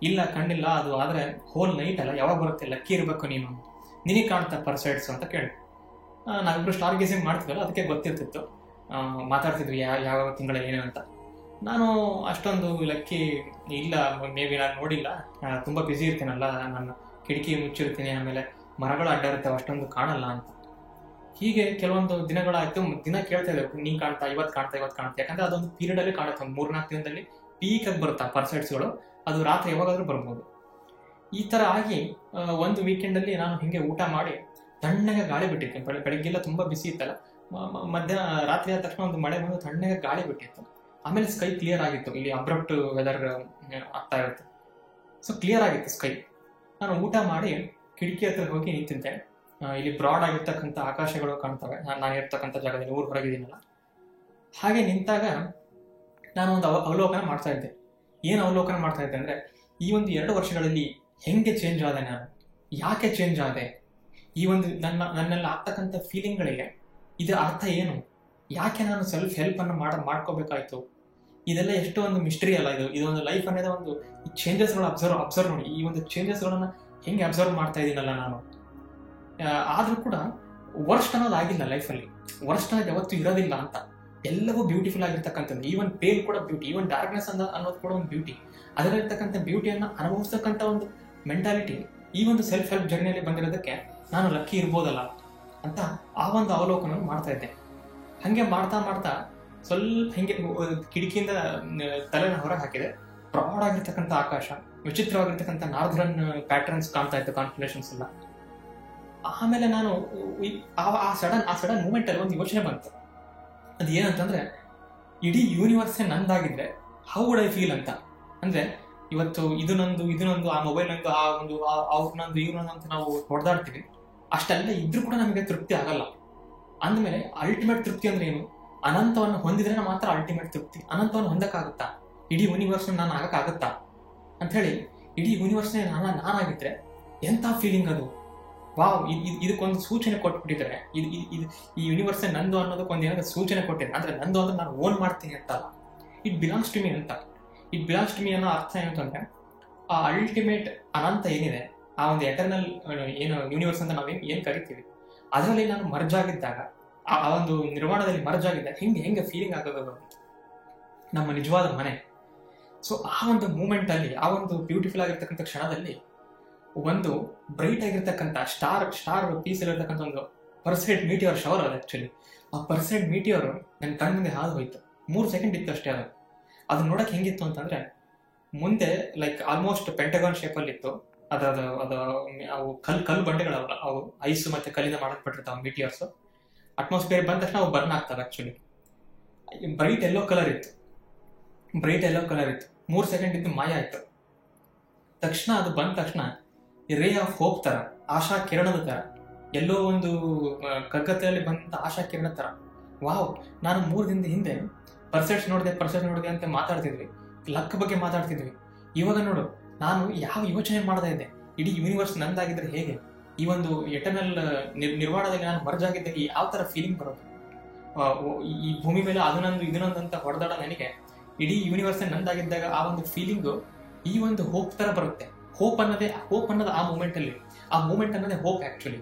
ಇಲ್ಲ ಕಂಡಿಲ್ಲ, ಅದು ಆದರೆ ಹೋಲ್ ನೈಟ್ ಅಲ್ಲ, ಯಾವಾಗ ಬರುತ್ತೆ, ಲಕ್ಕಿ ಇರಬೇಕು ನೀನು, ನಿನಗೆ ಕಾಣ್ತಾ ಪರ್ಸೈಡ್ಸ್ ಅಂತ ಕೇಳಿ. ನಾವಿಬ್ರು ಸ್ಟಾರ್ ಗೇಸಿಂಗ್ ಮಾಡ್ತಿದ್ವಲ್ಲ, ಅದಕ್ಕೆ ಗೊತ್ತಿರ್ತಿತ್ತು, ಮಾತಾಡ್ತಿದ್ವಿ ಯಾವ ತಿಂಗಳ ಏನು ಅಂತ. ನಾನು ಅಷ್ಟೊಂದು ಲಕ್ಕಿ ಇಲ್ಲ, ಮೇ ಬಿ ನಾನು ನೋಡಿಲ್ಲ, ತುಂಬ ಬ್ಯುಸಿ ಇರ್ತೀನಲ್ಲ, ನಾನು ಕಿಟಕಿ ಮುಚ್ಚಿರ್ತೀನಿ, ಆಮೇಲೆ ಮರಗಳು ಅಡ್ಡ ಇರ್ತವೆ, ಅಷ್ಟೊಂದು ಕಾಣಲ್ಲ ಅಂತ. ಹೀಗೆ ಕೆಲವೊಂದು ದಿನಗಳಾಯ್ತು. ದಿನ ಕೇಳ್ತಾ ಇದ್ದೇವೆ, ನೀನು ಕಾಣ್ತಾ, ಇವತ್ತು ಕಾಣ್ತಾ. ಯಾಕಂದ್ರೆ ಅದೊಂದು ಪೀರಿಯಡಲ್ಲಿ ಕಾಣುತ್ತೆ, ಒಂದು 3-4 ದಿನದಲ್ಲಿ ಪೀಕಾಗಿ ಬರುತ್ತಾ ಪರ್ಸೈಡ್ಸ್ಗಳು. ಅದು ರಾತ್ರಿ ಯಾವಾಗಾದ್ರೂ ಬರ್ಬೋದು. ಈ ಥರ ಆಗಿ ಒಂದು ವೀಕೆಂಡಲ್ಲಿ ನಾನು ಹಿಂಗೆ ಊಟ ಮಾಡಿ ತಣ್ಣಗೆ ಗಾಳಿ ಬಿಟ್ಟಿತ್ತು. ಬೆಳಗ್ಗೆಲ್ಲ ತುಂಬ ಬಿಸಿ ಇತ್ತಲ್ಲ, ರಾತ್ರಿ ಆದ ತಕ್ಷಣ ಒಂದು ಮಳೆ ಬಂದು ತಣ್ಣಗೆ ಗಾಳಿ ಬಿಟ್ಟಿತ್ತು. ಆಮೇಲೆ ಸ್ಕೈ ಕ್ಲಿಯರ್ ಆಗಿತ್ತು. ಇಲ್ಲಿ ಅಬ್ರಪ್ಟ್ ವೆದರ್ ಆಗ್ತಾ ಇರುತ್ತೆ. ಸೊ ಕ್ಲಿಯರ್ ಆಗಿತ್ತು ಸ್ಕೈ. ನಾನು ಊಟ ಮಾಡಿ ಕಿಟಕಿ ಹತ್ರ ಹೋಗಿ ನಿಂತಿದ್ದೆ. ಇಲ್ಲಿ ಬ್ರಾಡ್ ಆಗಿರ್ತಕ್ಕಂಥ ಆಕಾಶಗಳು ಕಾಣ್ತವೆ, ನಾನು ಇರ್ತಕ್ಕಂಥ ಜಾಗದಲ್ಲಿ, ಊರು ಹೊರಗಿದ್ದೀನಲ್ಲ. ಹಾಗೆ ನಿಂತಾಗ ನಾನು ಒಂದು ಅವಲೋಕನ ಮಾಡ್ತಾ ಇದ್ದೆ. ಏನು ಅವಲೋಕನ ಮಾಡ್ತಾ ಇದ್ದೆ ಅಂದರೆ, ಈ ಒಂದು 2 ವರ್ಷಗಳಲ್ಲಿ ಹೆಂಗೆ ಚೇಂಜ್ ಆದೆ ನಾನು, ಯಾಕೆ ಚೇಂಜ್ ಆದೆ, ಈ ಒಂದು ನನ್ನೆಲ್ಲ ಆಗ್ತಕ್ಕಂಥ ಫೀಲಿಂಗ್ಗಳಿಗೆ ಇದರ ಅರ್ಥ ಏನು, ಯಾಕೆ ನಾನು ಸೆಲ್ಫ್ ಹೆಲ್ಪನ್ನು ಮಾಡ್ಕೋಬೇಕಾಯ್ತು, ಇದೆಲ್ಲ ಎಷ್ಟು ಒಂದು ಮಿಸ್ಟ್ರಿ ಅಲ್ಲ ಇದು. ಇದೊಂದು ಲೈಫ್ ಅನ್ನೋದು ಒಂದು ಈ ಚೇಂಜಸ್ಗಳು ಅಬ್ಸರ್ವ್ ನೋಡಿ, ಈ ಒಂದು ಚೇಂಜಸ್ಗಳನ್ನು ಹೆಂಗೆ ಅಬ್ಸರ್ವ್ ಮಾಡ್ತಾ ಇದ್ದೀನಲ್ಲ ನಾನು. ಆದರೂ ಕೂಡ ವರ್ಸ್ಟ್ ಅನ್ನೋದು ಆಗಿಲ್ಲ ಲೈಫಲ್ಲಿ. ವರ್ಸ್ಟ್ ಅನ್ನೋದು ಯಾವತ್ತೂ ಇರೋದಿಲ್ಲ ಅಂತ. ಎಲ್ಲವೂ ಬ್ಯೂಟಿಫುಲ್ ಆಗಿರ್ತಕ್ಕಂಥದ್ದು. ಈವನ್ ಪೇಲ್ ಕೂಡ ಬ್ಯೂಟಿ, ಈವನ್ ಡಾರ್ಕ್ನೆಸ್ ಅನ್ನೋದು ಕೂಡ ಒಂದು ಬ್ಯೂಟಿ. ಅದರಲ್ಲಿರ್ತಕ್ಕಂಥ ಬ್ಯೂಟಿಯನ್ನು ಅನುಭವಿಸ್ತಕ್ಕಂಥ ಒಂದು ಮೆಂಟಾಲಿಟಿ ಈ ಒಂದು ಸೆಲ್ಫ್ ಹೆಲ್ಪ್ ಜರ್ನಿಯಲ್ಲಿ ಬಂದಿರೋದಕ್ಕೆ ನಾನು ಲಕ್ಕಿ ಇರ್ಬೋದಲ್ಲ ಅಂತ ಆ ಒಂದು ಅವಲೋಕನ ಮಾಡ್ತಾ ಇದ್ದೆ. ಹಾಗೆ ಮಾಡ್ತಾ ಸ್ವಲ್ಪ ಹಿಂಗೆ ಕಿಟಕಿಯಿಂದ ತಲೆನ ಹೊರಗೆ ಹಾಕಿದೆ. ಬ್ರಾಡ್ ಆಗಿರ್ತಕ್ಕಂಥ ಆಕಾಶ, ವಿಚಿತ್ರವಾಗಿರ್ತಕ್ಕಂಥ ನಾರ್ದರ್ನ್ ಪ್ಯಾಟರ್ನ್ಸ್ ಕಾಣ್ತಾ ಇತ್ತು, ಕಾನ್ಸ್ಟಲೇಷನ್ಸ್ ಎಲ್ಲ. ಆಮೇಲೆ ನಾನು ಆ ಸಡನ್ ಮೂಮೆಂಟಲ್ಲಿ ಒಂದು ಯೋಚನೆ ಬಂತು. ಅದು ಏನಂತಂದ್ರೆ, ಇಡೀ ಯೂನಿವರ್ಸೇ ನಂದಾಗಿದ್ರೆ ಹೌ ವುಡ್ ಐ ಫೀಲ್ ಅಂತ. ಅಂದ್ರೆ ಇವತ್ತು ಇದು ನಂದು, ಆ ಮೊಬೈಲ್ ನಂದು, ಆ ಒಂದು ಅವ್ರನ್ನೊಂದು ಇವ್ರನ್ನೊಂದು ಅಂತ ನಾವು ಹೊಡೆದಾಡ್ತೀವಿ. ಅಷ್ಟೆಲ್ಲ ಇದ್ರೂ ಕೂಡ ನಮಗೆ ತೃಪ್ತಿ ಆಗಲ್ಲ. ಅಂದಮೇಲೆ ಅಲ್ಟಿಮೇಟ್ ತೃಪ್ತಿ ಅಂದ್ರೆ ಏನು? ಅನಂತವನ್ನು ಹೊಂದಿದ್ರೆ ಮಾತ್ರ ಅಲ್ಟಿಮೇಟ್ ತೃಪ್ತಿ. ಅನಂತವನ್ನು ಹೊಂದಕ್ಕಾಗುತ್ತಾ? ಇಡೀ ಯೂನಿವರ್ಸ್ ನಾನು ಆಗಕ್ಕಾಗುತ್ತಾ ಅಂತ ಹೇಳಿ ಇಡೀ ಯೂನಿವರ್ಸ್ನೇ ನಾನಾಗಿದ್ರೆ ಎಂಥ ಫೀಲಿಂಗ್ ಅದು. ವಾವ್, ಇದಕ್ಕೊಂದು ಸೂಚನೆ ಕೊಟ್ಬಿಟ್ಟಿದ್ರೆ, ಈ ಯೂನಿವರ್ಸ್ ನಂದು ಅನ್ನೋದಕ್ಕೊಂದು ಏನಾದ್ರು ಸೂಚನೆ ಕೊಟ್ಟಿದೆ ಅಂದ್ರೆ ನಂದು ಅಂದ್ರೆ ನಾನು ಓನ್ ಮಾಡ್ತೀನಿ ಅಂತಲ್ಲ, ಇಟ್ ಬಿಲಾಂಗ್ಸ್ ಟು ಮೀ ಅಂತ. ಇಟ್ ಬಿಲಾಂಗ್ಸ್ ಟು ಮೀ ಅನ್ನೋ ಅರ್ಥ ಏನಂತಂದ್ರೆ ಆ ಅಲ್ಟಿಮೇಟ್ ಅನಂತ ಏನಿದೆ, ಆ ಒಂದು ಎಟರ್ನಲ್ ಏನು ಯೂನಿವರ್ಸ್ ಅಂತ ನಾವೇನು ಕರಿತೀವಿ, ಅದರಲ್ಲಿ ನಾನು ಮರ್ಜ್ ಆಗಿದ್ದಾಗ, ಆ ಒಂದು ನಿರ್ಮಾಣದಲ್ಲಿ ಮರ್ಜ್ ಆಗಿದ್ದಾಗ ಹೆಂಗೆ ಫೀಲಿಂಗ್ ಆಗೋದು ನಮ್ಮ ನಿಜವಾದ ಮನೆ. ಸೊ ಆ ಒಂದು ಮೂಮೆಂಟ್ ಅಲ್ಲಿ, ಆ ಒಂದು ಬ್ಯೂಟಿಫುಲ್ ಆಗಿರ್ತಕ್ಕಂಥ ಕ್ಷಣದಲ್ಲಿ ಒಂದು ಬ್ರೈಟ್ ಆಗಿರ್ತಕ್ಕಂಥ ಸ್ಟಾರ್ ಪೀಸ್ ಇರತಕ್ಕಂಥ ಒಂದು ಪರ್ಸೈಡ್ ಮೀಟಿಯರ್ ಶವರ್ ಅದು. ಆಕ್ಚುಲಿ ಆ ಪರ್ಸೈಡ್ ಮೀಟಿಯರ್ ನನ್ನ ಕಣ್ಣು ಮುಂದೆ ಹಾದು ಹೋಯ್ತು. 3 ಸೆಕೆಂಡ್ ಇತ್ತು ಅಷ್ಟೇ. ಅದು ನೋಡಕ್ ಹೆಂಗಿತ್ತು ಅಂತಂದ್ರೆ, ಮುಂದೆ ಲೈಕ್ ಆಲ್ಮೋಸ್ಟ್ ಪೆಂಟಗಾನ್ ಶೇಪಲ್ಲಿ ಇತ್ತು. ಅವು ಕಲ್ಲು ಬಂಡೆಗಳಲ್ಲ, ಅವು ಐಸ್ ಮತ್ತೆ ಕಲ್ಲಿಂದ ಮಾಡಲ್ಪಟ್ಟಿರ್ತಾವೆ ಮೀಟಿಯರ್ಸ್. ಅಟ್ಮಾಸ್ಫಿಯರ್ ಬಂದ ತಕ್ಷಣ ಅವು ಬರ್ನ್ ಆಗ್ತವೆ. ಆಕ್ಚುಲಿ ಬ್ರೈಟ್ ಯೆಲ್ಲೋ ಕಲರ್ ಇತ್ತು. 3 ಸೆಕೆಂಡ್ ಇದ್ದು ಮಾಯ ಆಯ್ತು. ತಕ್ಷಣ ಅದು ಬಂದ ತಕ್ಷಣ ರೇ ಆಫ್ ಹೋಪ್ ತರ, ಆಶಾ ಕಿರಣದ ತರ, ಎಲ್ಲೋ ಒಂದು ಕಗ್ಗತ್ತಲ್ಲಿ ಬಂದ ಆಶಾ ಕಿರಣ ತರ. ವಾವ್, ನಾನು 3 ದಿನದ ಹಿಂದೆ ಪರ್ಸೆಟ್ಸ್ ನೋಡಿದೆ ಅಂತ ಮಾತಾಡ್ತಿದ್ವಿ, ಲಕ್ ಬಗ್ಗೆ ಮಾತಾಡ್ತಿದ್ವಿ. ಇವಾಗ ನೋಡು, ನಾನು ಯಾವ ಯೋಚನೆ ಮಾಡ್ತಾ ಇದ್ದೆ, ಇಡೀ ಯೂನಿವರ್ಸ್ ನಂದಾಗಿದ್ರೆ ಹೇಗೆ, ಈ ಒಂದು ಎಟರ್ನಲ್ ನಿರ್ಮಾಣದಲ್ಲಿ ನಾನು ಮರ್ಜ್ ಆಗಿದ್ದಾಗ ಯಾವ ತರ ಫೀಲಿಂಗ್ ಬರೋದು, ಈ ಭೂಮಿ ಮೇಲೆ ಇದನ್ನೊಂದು ಅಂತ ಹೊಡೆದಾಡ ನನಗೆ ಇಡೀ ಯೂನಿವರ್ಸ್ ನಂದಾಗಿದ್ದಾಗ ಆ ಒಂದು ಫೀಲಿಂಗು ಈ ಒಂದು ಹೋಪ್ ತರ ಬರುತ್ತೆ. ಹೋಪ್ ಅನ್ನೋದು ಆ ಮೂಮೆಂಟ್ ಅನ್ನೋದೇ ಹೋಪ್. ಆಕ್ಚುಲಿ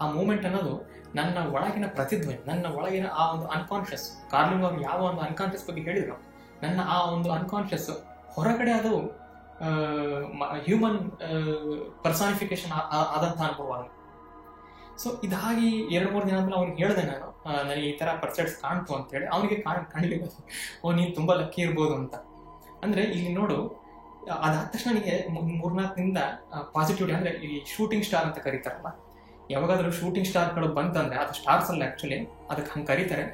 ಆ ಮೂಮೆಂಟ್ ಅನ್ನೋದು ನನ್ನ ಒಳಗಿನ ಪ್ರತಿಧ್ವನಿ, ನನ್ನ ಒಳಗಿನ ಆ ಒಂದು ಅನ್ಕಾನ್ಶಿಯಸ್. ಕಾರ್ಲಿಂಗ್ ಅವರು ಯಾವ ಒಂದು ಅನ್ಕಾನ್ಶಿಯಸ್ ಬಗ್ಗೆ ಹೇಳಿದ್ರು, ನನ್ನ ಆ ಒಂದು ಅನ್ಕಾನ್ಶಿಯಸ್ ಹೊರಗಡೆ ಅದು ಹ್ಯೂಮನ್ ಪರ್ಸಾನಿಫಿಕೇಶನ್ ಆದಂತ ಅನುಭವ. ಸೊ ಇದಾಗಿ 2-3 ದಿನ ಆದ್ಮೇಲೆ ಅವ್ನಿಗೆ ಹೇಳಿದೆ ನಾನು, ನನಗೆ ಈ ತರ ಪರ್ಸೆಟ್ಸ್ ಕಾಣ್ತು ಅಂತ ಹೇಳಿ. ಅವನಿಗೆ ಕಾಣಲಿಲ್ಲ. ನೀನು ತುಂಬಾ ಲಕ್ಕಿ ಇರ್ಬೋದು ಅಂತ. ಅಂದ್ರೆ ಇಲ್ಲಿ ನೋಡು, ಅದಾದ ತಕ್ಷಣ ನನಗೆ 3-4 ದಿನದಿಂದ ಪಾಸಿಟಿವಿಟಿ, ಅಂದ್ರೆ ಈ ಶೂಟಿಂಗ್ ಸ್ಟಾರ್ ಅಂತ ಕರೀತಾರಲ್ಲ, ಯಾವಾಗಾದ್ರೂ ಶೂಟಿಂಗ್ ಸ್ಟಾರ್ಗಳು ಬಂತಂದ್ರೆ ಅದು ಸ್ಟಾರ್ಸ್ ಅಲ್ಲ ಆಕ್ಚುಲಿ, ಅದಕ್ಕೆ ಹಂಗೆ ಕರೀತಾರೆ.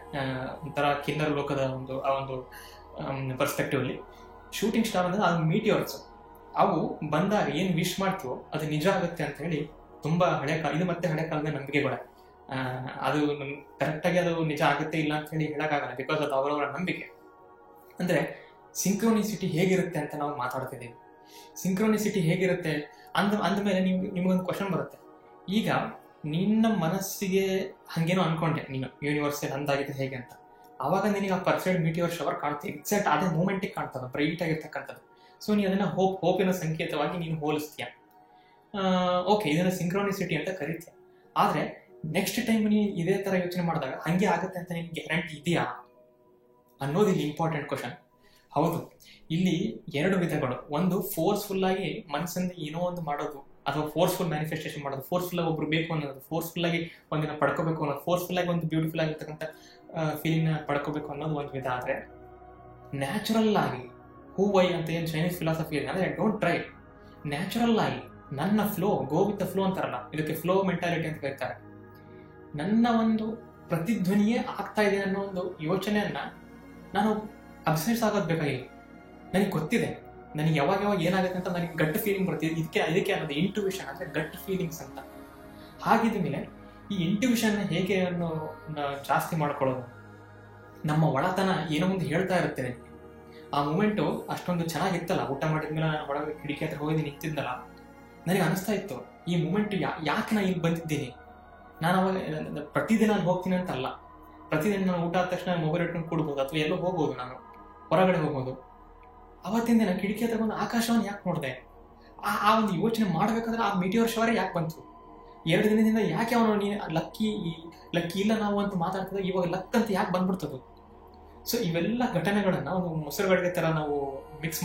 ಒಂಥರ ಕಿನ್ನರ್ ಲೋಕದ ಆ ಒಂದು ಪರ್ಸ್ಪೆಕ್ಟಿವ್ ಅಲ್ಲಿ ಶೂಟಿಂಗ್ ಸ್ಟಾರ್ ಅಂದ್ರೆ ಅದು ಮೀಟಿಯರ್ಸ್. ಅವು ಬಂದಾಗ ಏನು ವಿಶ್ ಮಾಡ್ತೀವೋ ಅದು ನಿಜ ಆಗುತ್ತೆ ಅಂತ ಹೇಳಿ ತುಂಬಾ ಇದು ಮತ್ತೆ ಹಳೆ ಕಾಲದ ನಂಬಿಕೆಗಳ. ಅದು ಕರೆಕ್ಟಾಗಿ ಅದು ನಿಜ ಆಗುತ್ತೆ ಇಲ್ಲ ಅಂತ ಹೇಳಿ ಹೇಳಕ್ಕಾಗಲ್ಲ, ಬಿಕಾಸ್ ಅದು ಅವರವರ ನಂಬಿಕೆ. ಅಂದ್ರೆ ಸಿಂಕ್ರೋನಿಸಿಟಿ ಹೇಗಿರುತ್ತೆ ಅಂತ ನಾವು ಮಾತಾಡ್ತಿದ್ದೀವಿ. ಸಿಂಕ್ರೋನಿಸಿಟಿ ಹೇಗಿರುತ್ತೆ ಅಂದಮೇಲೆ ನಿಮ್ಗೊಂದು ಕ್ವಶನ್ ಬರುತ್ತೆ. ಈಗ ನಿನ್ನ ಮನಸ್ಸಿಗೆ ಹಂಗೇನೋ ಅನ್ಕೊಂಡೆ ನೀನು, ಯೂನಿವರ್ಸ್ ಅಂದಾಗಿದೆ ಹೇಗೆ ಅಂತ. ಆವಾಗ ನಿನಗೆ ಆ ಪರ್ಸೆಂಟ್ ಮೀಟಿಯರ್ ಶವರ್ ಕಾಣ್ತೀವಿ, ಎಕ್ಸಾಕ್ಟ್ ಅದೇ ಮೂಮೆಂಟಿಗೆ ಕಾಣ್ತದ, ಬ್ರೈಟ್ ಆಗಿರ್ತಕ್ಕಂಥದ್ದು. ಸೊ ನೀ ಅದನ್ನ ಹೋಪಿನ ಸಂಕೇತವಾಗಿ ನೀನು ಹೋಲಿಸ್ತೀಯ. ಓಕೆ, ಇದನ್ನ ಸಿಂಕ್ರೋನಿಸಿಟಿ ಅಂತ ಕರೀತೀಯ. ಆದ್ರೆ ನೆಕ್ಸ್ಟ್ ಟೈಮ್ ನೀ ಇದೇ ತರ ಯೋಚನೆ ಮಾಡಿದಾಗ ಹಂಗೆ ಆಗುತ್ತೆ ಅಂತ ನಿನ್ಗೆ ಗ್ಯಾರಂಟಿ ಇದೆಯಾ ಅನ್ನೋದು ಇಲ್ಲಿ ಇಂಪಾರ್ಟೆಂಟ್ ಕ್ವಶನ್. ಹೌದು, ಇಲ್ಲಿ 2 ವಿಧಗಳು. ಒಂದು ಫೋರ್ಸ್ಫುಲ್ ಆಗಿ ಮನಸ್ಸಿಂದ ಏನೋ ಒಂದು ಮಾಡೋದು, ಅಥವಾ ಫೋರ್ಸ್ಫುಲ್ ಮ್ಯಾನಿಫೆಸ್ಟೇಷನ್ ಮಾಡೋದು, ಫೋರ್ಸ್ಫುಲ್ ಆಗಿ ಒಬ್ರು ಬೇಕು ಅನ್ನೋದು, ಫೋರ್ಸ್ಫುಲ್ ಆಗಿ ಒಂದಿನ ಪಡ್ಕೋಬೇಕು ಅನ್ನೋದು, ಫೋರ್ಸ್ಫುಲ್ ಆಗಿ ಒಂದು ಬ್ಯೂಟಿಫುಲ್ ಆಗಿರ್ತಕ್ಕಂಥ ಫೀಲಿಂಗ್ ಪಡ್ಕೋಬೇಕು ಅನ್ನೋದು ಒಂದು ವಿಧ. ಆದ್ರೆ ನ್ಯಾಚುರಲ್ ಆಗಿ ಹೂ ವೈ ಅಂತ ಏನು ಚೈನೀಸ್ ಫಿಲಾಸಫಿ ಇದೆ, ಅಂದ್ರೆ ಡೋಂಟ್ ಟ್ರೈ, ನ್ಯಾಚುರಲ್ ಆಗಿ ನನ್ನ flow, go with the flow ಅಂತಾರಲ್ಲ, ಇದಕ್ಕೆ ಫ್ಲೋ ಮೆಂಟಾಲಿಟಿ ಅಂತ ಕರೀತಾರೆ. ನನ್ನ ಒಂದು ಪ್ರತಿಧ್ವನಿಯೇ ಆಗ್ತಾ ಇದೆ ಅನ್ನೋ ಒಂದು ಯೋಚನೆಯನ್ನ ನಾನು ಅಬ್ಸೆಸ್ ಆಗೋದು ಬೇಕಾಗಿಲ್ಲ. ನನಗೆ ಗೊತ್ತಿದೆ ನನಗೆ ಯಾವಾಗ ಏನಾಗುತ್ತೆ ಅಂತ ನನಗೆ ಗಟ್ ಫೀಲಿಂಗ್ ಬರ್ತಿದೆ. ಇದಕ್ಕೆ ಅನ್ನೋದು ಇಂಟ್ಯೂಷನ್ ಅಂದ್ರೆ ಗಟ್ ಫೀಲಿಂಗ್ಸ್ ಅಂತ. ಹಾಗಿದ್ಮೇಲೆ ಈ ಇಂಟ್ಯೂಷನ್ ಹೇಗೆ ಅನ್ನೋ ಜಾಸ್ತಿ ಮಾಡ್ಕೊಳ್ಳೋದು, ನಮ್ಮ ಒಳತನ ಏನೋ ಒಂದು ಹೇಳ್ತಾ ಇರುತ್ತೆ ನನಗೆ. ಆ ಮೂಮೆಂಟು ಅಷ್ಟೊಂದು ಚೆನ್ನಾಗಿತ್ತಲ್ಲ, ಊಟ ಮಾಡಿದ್ಮೇಲೆ ನಾನು ಒಳಗೆ ಕಿಟಕಿ ಹತ್ರ ಹೋಗಿ ನಿಂತಿದ್ದಲ್ಲ, ನನಗೆ ಅನಿಸ್ತಾ ಇತ್ತು ಈ ಮೂಮೆಂಟ್ ಯಾಕೆ ನಾನು ಇಲ್ಲಿ ಬಂದಿದ್ದೀನಿ. ನಾನು ಅವಾಗ ಪ್ರತಿದಿನ ನಾನು ಹೋಗ್ತೀನಿ ಅಂತಲ್ಲ, ಪ್ರತಿದಿನ ನಾನು ಊಟ ಆದ ತಕ್ಷಣ ಮೊಬೈಲ್ ಇಟ್ಕೊಂಡು ಕೂಡ್ಬೋದು, ಅಥವಾ ಎಲ್ಲೋ ಹೋಗ್ಬೋದು, ನಾನು ಹೊರಗಡೆ ಹೋಗ್ಬೋದು. ಅವತ್ತಿನ ದಿನ ಕಿಟಕಿ ಹತ್ರ ಬಂದು ಆಕಾಶವನ್ನು ಯಾಕೆ ನೋಡಿದೆ, ಆ ಒಂದು ಯೋಚನೆ ಮಾಡಬೇಕಾದ್ರೆ ಆ ಮೀಟಿಯರ್ ಶವರೇ ಯಾಕೆ ಬಂತು, 2 ದಿನದಿಂದ ಯಾಕೆ ಅವನು ಲಕ್ಕಿ ಇಲ್ಲ ನಾವು ಅಂತ ಮಾತಾಡ್ತಿದ್ದ, ಇವಾಗ ಲಕ್ ಅಂತ ಯಾಕೆ ಬಂದ್ಬಿಡ್ತದ್ದು. ಸೊ ಇವೆಲ್ಲ ಘಟನೆಗಳನ್ನ ಒಂದು ಮೊಸರುಗಳಿಗೆ ತರ ನಾವು ಮಿಕ್ಸ್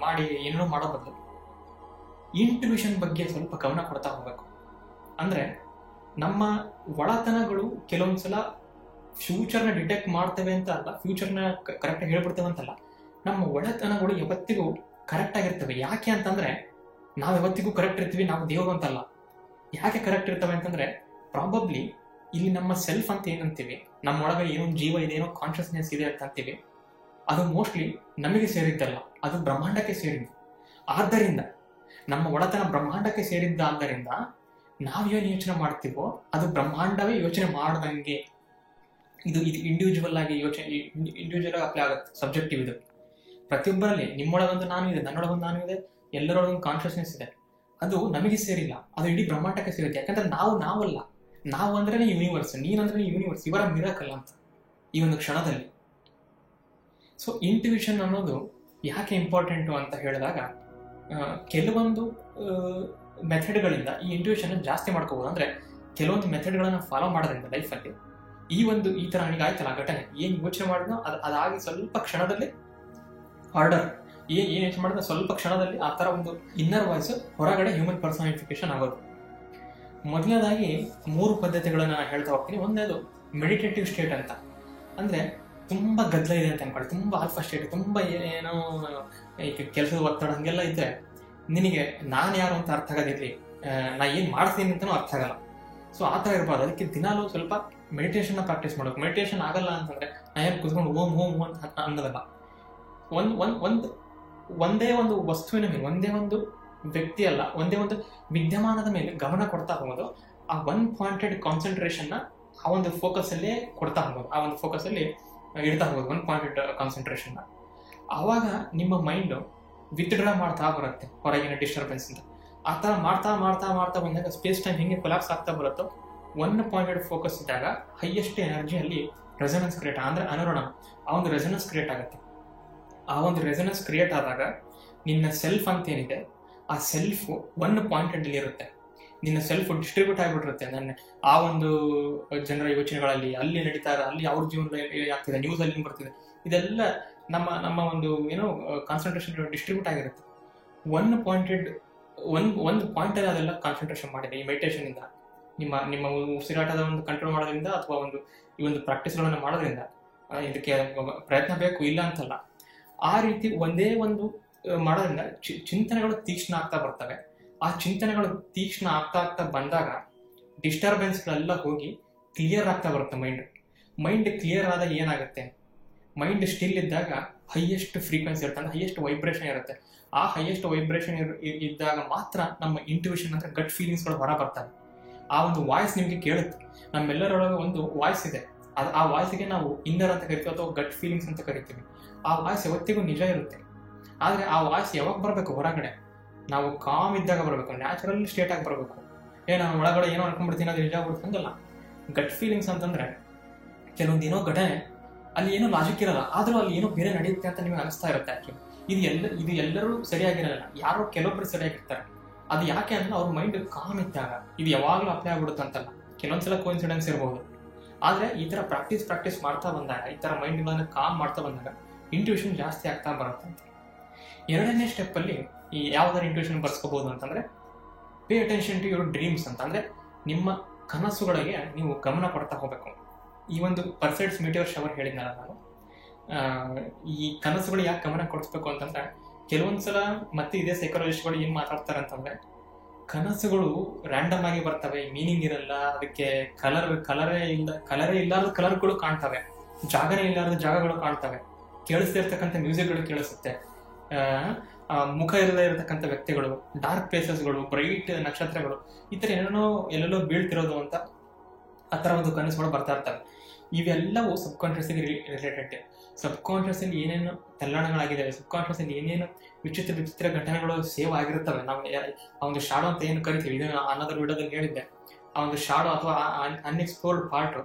ಮಾಡಿ ಏನೇನೋ ಮಾಡೋ ಬದಲು ಇಂಟ್ಯೂಷನ್ ಬಗ್ಗೆ ಸ್ವಲ್ಪ ಗಮನ ಕೊಡ್ತಾ ಹೋಗ್ಬೇಕು. ಅಂದ್ರೆ ನಮ್ಮ ಒಳತನಗಳು ಕೆಲವೊಂದ್ಸಲ ಫ್ಯೂಚರ್ನ ಡಿಟೆಕ್ಟ್ ಮಾಡ್ತೇವೆ ಅಂತ ಅಲ್ಲ, ಫ್ಯೂಚರ್ನ ಕರೆಕ್ಟಾಗಿ ಹೇಳ್ಬಿಡ್ತೇವೆ ಅಂತಲ್ಲ, ನಮ್ಮ ಒಳತನಗಳು ಯಾವತ್ತಿಗೂ ಕರೆಕ್ಟ್ ಆಗಿರ್ತವೆ. ಯಾಕೆ ಅಂತಂದ್ರೆ ನಾವು ಯಾವತ್ತಿಗೂ ಕರೆಕ್ಟ್ ಇರ್ತೀವಿ, ನಾವು ದೇವರು ಅಂತಲ್ಲ. ಯಾಕೆ ಕರೆಕ್ಟ್ ಇರ್ತವೆ ಅಂತಂದ್ರೆ, ಪ್ರಾಬಬ್ಲಿ ಇಲ್ಲಿ ನಮ್ಮ ಸೆಲ್ಫ್ ಅಂತ ಏನಂತೀವಿ, ನಮ್ಮ ಒಳಗೆ ಏನೋ ಜೀವ ಇದೆ, ಏನೋ ಕಾನ್ಷಿಯಸ್ನೆಸ್ ಇದೆ ಅಂತ ಅಂತೀವಿ, ಅದು ಮೋಸ್ಟ್ಲಿ ನಮಗೆ ಸೇರಿದ್ದಲ್ಲ, ಅದು ಬ್ರಹ್ಮಾಂಡಕ್ಕೆ ಸೇರಿದ್ದು. ಆದ್ದರಿಂದ ನಮ್ಮ ಒಳತನ ಬ್ರಹ್ಮಾಂಡಕ್ಕೆ ಸೇರಿದ್ದಾದ್ದರಿಂದ ನಾವೇನು ಯೋಚನೆ ಮಾಡ್ತೀವೋ ಅದು ಬ್ರಹ್ಮಾಂಡವೇ ಯೋಚನೆ ಮಾಡ್ದಂಗೆ. ಇದು ಇಂಡಿವಿಜುವಲ್ ಆಗಿ ಇಂಡಿವಿಜುವಲ್ ಆಗಿ ಅಪ್ಲೈ ಆಗುತ್ತೆ, ಸಬ್ಜೆಕ್ಟಿವ್ ಇದು. ಪ್ರತಿಯೊಬ್ಬರಲ್ಲಿ ನಿಮ್ಮೊಳಗೊಂದು ನಾನು ಇದೆ, ನನ್ನೊಳಗೊಂದು ನಾನು ಇದೆ, ಎಲ್ಲರೊಳಗೊಂದು ಕಾನ್ಷಿಯಸ್ನೆಸ್ ಇದೆ. ಅದು ನಮಗೆ ಸೇರಿಲ್ಲ, ಅದು ಇಡೀ ಬ್ರಹ್ಮಾಂಡಕ್ಕೆ ಸೇರುತ್ತೆ. ಯಾಕಂದ್ರೆ ನಾವಲ್ಲ, ನಾವು ಅಂದ್ರೆ ಯೂನಿವರ್ಸ್, ನೀನಂದ್ರೆ ಯೂನಿವರ್ಸ್, ಇವರ ಮಿರಾಕಲ್ ಅಂತ ಈ ಒಂದು ಕ್ಷಣದಲ್ಲಿ. ಸೊ ಇಂಟ್ಯೂಷನ್ ಅನ್ನೋದು ಯಾಕೆ ಇಂಪಾರ್ಟೆಂಟು ಅಂತ ಹೇಳಿದಾಗ, ಕೆಲವೊಂದು ಮೆಥಡ್ಗಳಿಂದ ಈ ಇಂಟ್ಯೂಷನ್ ಜಾಸ್ತಿ ಮಾಡ್ಕೋಬಹುದು. ಅಂದ್ರೆ ಕೆಲವೊಂದು ಮೆಥಡ್ಗಳನ್ನು ಫಾಲೋ ಮಾಡೋದ್ರಿಂದ ಲೈಫಲ್ಲಿ ಈ ತರ ನನಗೆ ಆಯ್ತಲ್ಲ ಘಟನೆ, ಏನ್ ಯೋಚನೆ ಮಾಡಿದ್ನೋ ಅದಾಗಿ ಸ್ವಲ್ಪ ಕ್ಷಣದಲ್ಲಿ ಆರ್ಡರ್ ಏನ್ ಯೋಚನೆ ಮಾಡಿದ್ರೆ ಸ್ವಲ್ಪ ಕ್ಷಣದಲ್ಲಿ ಆ ತರ ಒಂದು ಇನ್ನರ್ ವಾಯ್ಸ್ ಹೊರಗಡೆ ಹ್ಯೂಮನ್ ಪರ್ಸನಿಫಿಕೇಶನ್ ಆಗೋದು. ಮೊದಲನೇದಾಗಿ 3 ಪದ್ಧತಿಗಳನ್ನ ಹೇಳ್ತಾ ಹೋಗ್ತೀನಿ. ಒಂದೇದು ಮೆಡಿಟೇಟಿವ್ ಸ್ಟೇಟ್ ಅಂತ. ಅಂದ್ರೆ ತುಂಬಾ ಗದ್ದಲ ಇದೆ ಅಂತ ಅನ್ಕೊಳ್ಳಿ, ತುಂಬಾ ಆಲ್ಫಾ ಸ್ಟೇಟ್, ತುಂಬಾ ಏನೋ ಈಗ ಕೆಲಸದ ಒತ್ತಡ ಹಂಗೆಲ್ಲ ಇದ್ರೆ ನಿನಗೆ ನಾನು ಯಾರು ಅಂತ ಅರ್ಥ ಆಗೋದಿರ್ಲಿ, ನಾ ಏನ್ ಮಾಡ್ತೀನಿ ಅಂತಾನೂ ಅರ್ಥ ಆಗಲ್ಲ. ಸೊ ಆ ಥರ ಇರಬಾರ್ದು. ಅದಕ್ಕೆ ದಿನಾಲೂ ಸ್ವಲ್ಪ ಮೆಡಿಟೇಷನ್ನ ಪ್ರಾಕ್ಟೀಸ್ ಮಾಡಬೇಕು. ಮೆಡಿಟೇಷನ್ ಆಗಲ್ಲ ಅಂತಂದ್ರೆ ನಾ ಏನು ಕೂತ್ಕೊಂಡು ಓಂ ಓಂ ಅಂತ ಅನ್ನೋದಲ್ಲ. ಒಂದೇ ಒಂದು ವಸ್ತುವಿನ ಮೇಲೆ, ಒಂದೇ ಒಂದು ವ್ಯಕ್ತಿ ಅಲ್ಲ, ಒಂದೇ ಒಂದು ವಿದ್ಯಮಾನದ ಮೇಲೆ ಗಮನ ಕೊಡ್ತಾ ಹೋಗೋದು. ಆ ಒನ್ ಪಾಯಿಂಟೆಡ್ ಕಾನ್ಸಂಟ್ರೇಷನ್ನ ಆ ಒಂದು ಫೋಕಸ್ ಅಲ್ಲೇ ಕೊಡ್ತಾ ಹೋಗೋದು, ಆ ಒಂದು ಫೋಕಸ್ ಅಲ್ಲಿ ಇಡ್ತಾ ಹೋಗೋದು, ಒನ್ ಪಾಯಿಂಟೆಡ್ ಕಾನ್ಸಂಟ್ರೇಷನ್ನ. ಆವಾಗ ನಿಮ್ಮ ಮೈಂಡ್ ವಿತ್ಡ್ರಾ ಮಾಡ್ತಾ ಬರುತ್ತೆ ಹೊರಗಿನ ಡಿಸ್ಟರ್ಬೆನ್ಸ್ ಇಂದ. ಆ ಥರ ಮಾಡ್ತಾ ಮಾಡ್ತಾ ಮಾಡ್ತಾ ಬಂದಾಗ ಸ್ಪೇಸ್ ಟೈಮ್ ಹೆಂಗೆ ಕೊಲಾಪ್ಸ್ ಆಗ್ತಾ ಬರುತ್ತೋ, ಒನ್ ಪಾಯಿಂಟೆಡ್ ಫೋಕಸ್ ಇದ್ದಾಗ ಹೈಯೆಸ್ಟ್ ಎನರ್ಜಿಯಲ್ಲಿ ರೆಸೊನೆನ್ಸ್ ಕ್ರಿಯೇಟ್, ಅಂದ್ರೆ ಅನುರಣ, ಆ ಒಂದು ರೆಸೊನೆನ್ಸ್ ಕ್ರಿಯೇಟ್ ಆಗುತ್ತೆ. ಆ ಒಂದು ರೆಸೊನೆನ್ಸ್ ಕ್ರಿಯೇಟ್ ಆದಾಗ ನಿನ್ನ ಸೆಲ್ಫ್ ಅಂತ ಏನಿದೆ, ಆ ಸೆಲ್ಫ್ ಒನ್ ಪಾಯಿಂಟೆಡ್ ಅಲ್ಲಿ ಇರುತ್ತೆ. ನಿನ್ನ ಸೆಲ್ಫ್ ಡಿಸ್ಟ್ರಿಬ್ಯೂಟ್ ಆಗಿಬಿಟ್ಟಿರುತ್ತೆ. ಆ ಒಂದು ಜನರ ಯೋಚನೆಗಳಲ್ಲಿ ಅಲ್ಲಿ ನಡೀತಾರೆ, ಅಲ್ಲಿ ಅವ್ರ ಜೀವನದಲ್ಲಿ ಆಗ್ತಿದೆ, ನ್ಯೂಸ್ ಅಲ್ಲಿ ಬರ್ತಿದೆ, ಇದೆಲ್ಲ ನಮ್ಮ ಒಂದು ಏನೋ ಕಾನ್ಸಂಟ್ರೇಷನ್ ಡಿಸ್ಟ್ರಿಬ್ಯೂಟ್ ಆಗಿರುತ್ತೆ. ಒಂದು ಪಾಯಿಂಟಲ್ಲಿ ಅದೆಲ್ಲ ಕಾನ್ಸಂಟ್ರೇಷನ್ ಮಾಡಿದೆ ಈ ಮೆಡಿಟೇಷನ್ ಇಂದ. ನಿಮ್ಮ ಉಸಿರಾಟದ ಒಂದು ಕಂಟ್ರೋಲ್ ಮಾಡೋದ್ರಿಂದ ಅಥವಾ ಈ ಒಂದು ಪ್ರಾಕ್ಟೀಸ್ಗಳನ್ನು ಮಾಡೋದ್ರಿಂದ. ಇದಕ್ಕೆ ಪ್ರಯತ್ನ ಬೇಕು, ಇಲ್ಲ ಅಂತಲ್ಲ. ಆ ರೀತಿ ಒಂದೇ ಒಂದು ಮಾಡೋದ್ರಿಂದ ಚಿಂತನೆಗಳು ತೀಕ್ಷ್ಣ ಆಗ್ತಾ ಬರ್ತವೆ. ಆ ಚಿಂತನೆಗಳು ತೀಕ್ಷ್ಣ ಆಗ್ತಾ ಬಂದಾಗ ಡಿಸ್ಟರ್ಬೆನ್ಸ್ಗಳೆಲ್ಲ ಹೋಗಿ ಕ್ಲಿಯರ್ ಆಗ್ತಾ ಬರುತ್ತೆ ಮೈಂಡ್ ಕ್ಲಿಯರ್ ಆದಾಗ ಏನಾಗುತ್ತೆ, ಮೈಂಡ್ ಸ್ಟಿಲ್ ಇದ್ದಾಗ ಹೈಯೆಸ್ಟ್ ಫ್ರೀಕ್ವೆನ್ಸಿ ಇರುತ್ತೆ, ಅಂದ್ರೆ ಹೈಯೆಸ್ಟ್ ವೈಬ್ರೇಷನ್ ಇರುತ್ತೆ. ಆ ಹೈಯೆಸ್ಟ್ ವೈಬ್ರೇಷನ್ ಇದ್ದಾಗ ಮಾತ್ರ ನಮ್ಮ ಇಂಟ್ಯೂಷನ್ ಅಂದ್ರೆ ಗಟ್ ಫೀಲಿಂಗ್ಸ್ಗಳು ಹೊರ ಬರ್ತವೆ. ಆ ಒಂದು ವಾಯ್ಸ್ ನಿಮಗೆ ಕೇಳುತ್ತೆ. ನಮ್ಮೆಲ್ಲರೊಳಗೆ ಒಂದು ವಾಯ್ಸ್ ಇದೆ, ಆ ವಾಯ್ಸ್ಗೆ ನಾವು ಇನ್ನರ್ ಅಂತ ಕರಿತೀವಿ ಅಥವಾ ಗಟ್ ಫೀಲಿಂಗ್ಸ್ ಅಂತ ಕರಿತೀವಿ. ಆ ವಾಯ್ಸ್ ಯಾವತ್ತಿಗೂ ನಿಜ ಇರುತ್ತೆ. ಆದ್ರೆ ಆ ವಾಯ್ಸ್ ಯಾವಾಗ ಬರಬೇಕು ಹೊರಗಡೆ, ನಾವು ಕಾಮ್ ಇದ್ದಾಗ ಬರಬೇಕು, ನ್ಯಾಚುರಲ್ ಸ್ಟೇಟ್ ಆಗಿ ಬರಬೇಕು. ನಾನು ಒಳಗಡೆ ಏನೋ ಅನ್ಕೊಂಡ್ಬಿಡ್ತೀನಿ ಅದು ನಿಜ ಆಗ್ಬಿಡುತ್ತೆ ಅಂತಲ್ಲ. ಗಟ್ ಫೀಲಿಂಗ್ಸ್ ಅಂತಂದ್ರೆ ಕೆಲವೊಂದು ಏನೋ ಘಟನೆ ಅಲ್ಲಿ ಏನೋ ಲಾಜಿಕ್ ಇರಲ್ಲ, ಆದ್ರೂ ಅಲ್ಲಿ ಏನೋ ಬೇರೆ ನಡೆಯುತ್ತೆ ಅಂತ ನಿಮಗೆ ಅನಿಸ್ತಾ ಇರುತ್ತೆ. ಆಕ್ಚುಲಿ ಇದು ಎಲ್ಲರೂ ಸರಿಯಾಗಿರಲ್ಲ, ಯಾರೋ ಕೆಲವೊಬ್ರು ಸರಿಯಾಗಿರ್ತಾರೆ. ಅದು ಯಾಕೆ ಅಂದ್ರೆ ಅವ್ರ ಮೈಂಡ್ ಕಾಮ್ ಇದ್ದಾಗ ಇದು ಯಾವಾಗಲೂ ಅಪ್ಲೈ ಆಗ್ಬಿಡುತ್ತೆ ಅಂತಲ್ಲ, ಕೆಲವೊಂದ್ಸಲ ಕೋಇನ್ಸಿಡೆನ್ಸ್ ಇರಬಹುದು. ಆದ್ರೆ ಈ ತರ ಪ್ರಾಕ್ಟೀಸ್ ಮಾಡ್ತಾ ಬಂದಾಗ, ಈ ತರ ಮೈಂಡ್ಗಳನ್ನು ಕಾಮ್ ಮಾಡ್ತಾ ಬಂದಾಗ ಇಂಟ್ಯೂಷನ್ ಜಾಸ್ತಿ ಆಗ್ತಾ ಬರುತ್ತೆ ಅಂತ. 2ನೇ ಸ್ಟೆಪ್ ಅಲ್ಲಿ ಈ ಯಾವ್ದಾರು ಇಂಟ್ಯೂಷನ್ ಬರ್ಸ್ಕೋಬಹುದು ಅಂತಂದ್ರೆ pay attention to your dreams ಅಂತ. ಅಂದ್ರೆ ನಿಮ್ಮ ಕನಸುಗಳಿಗೆ ನೀವು ಗಮನ ಕೊಡ್ತಾ ಹೋಗ್ಬೇಕು. ಈ ಒಂದು ಪರ್ಸೆಡ್ಸ್ ಮೀಟಿಯರ್ ಶವರ್ ಹೇಳಿದ್ನಲ್ಲ ನಾನು, ಈ ಕನಸುಗಳು ಯಾಕೆ ಗಮನ ಕೊಡಿಸ್ಬೇಕು ಅಂತಂದ್ರೆ ಕೆಲವೊಂದ್ಸಲ ಮತ್ತೆ ಇದೇ ಸೈಕಾಲಜಿಸ್ಟ್ಗಳು ಏನ್ ಮಾತಾಡ್ತಾರೆ ಅಂತಂದ್ರೆ, ಕನಸುಗಳು ರ್ಯಾಂಡಮ್ ಆಗಿ ಬರ್ತವೆ, ಮೀನಿಂಗ್ ಇರಲ್ಲ, ಅದಕ್ಕೆ ಕಲರೇ ಇಲ್ಲಾರದ ಕಲರ್ಗಳು ಕಾಣ್ತವೆ, ಜಾಗನೇ ಇಲ್ಲಾರದ ಜಾಗಗಳು ಕಾಣ್ತವೆ, ಕೇಳಿಸ್ತಿರ್ತಕ್ಕಂಥ ಮ್ಯೂಸಿಕ್ಗಳು ಕೇಳಿಸುತ್ತೆ, ಮುಖ ಇರದೇ ಇರತಕ್ಕಂಥ ವ್ಯಕ್ತಿಗಳು, ಡಾರ್ಕ್ ಪ್ಲೇಸಸ್ಗಳು, ಬ್ರೈಟ್ ನಕ್ಷತ್ರಗಳು, ಈ ತರ ಎಲ್ಲೆಲ್ಲೋ ಬೀಳ್ತಿರೋದು ಅಂತ ಆ ತರ ಒಂದು ಕನಸುಗಳು ಬರ್ತಾ ಇರ್ತವೆ. ಇವೆಲ್ಲವೂ ಸಬ್ ಕಾನ್ಷಿಯಸ್ಗೆ ರಿಲೇಟೆಡ್. ಸಬ್ ಕಾನ್ಷಿಯಸ್ ಅಲ್ಲಿ ಏನೇನು ತಲ್ಲಣಗಳಾಗಿದ್ದಾವೆ, ಸಬ್ ಕಾನ್ಷಿಯಸ್ ಅಲ್ಲಿ ಏನೇನು ವಿಚಿತ್ರ ಘಟನೆಗಳು ಸೇವ್ ಆಗಿರುತ್ತವೆ. ನಾವು ಆ ಒಂದು ಶಾಡೋ ಅಂತ ಏನು ಕರಿತೀವಿ, ಇದನ್ನು ಅನ್ನೋದ್ರ ವಿಡಿಯೋದಲ್ಲಿ ಹೇಳಿದ್ದೆ, ಆ ಒಂದು ಶಾಡೋ ಅಥವಾ ಅನ್ಎಕ್ಸ್ಪ್ಲೋರ್ಡ್ ಪಾರ್ಟ್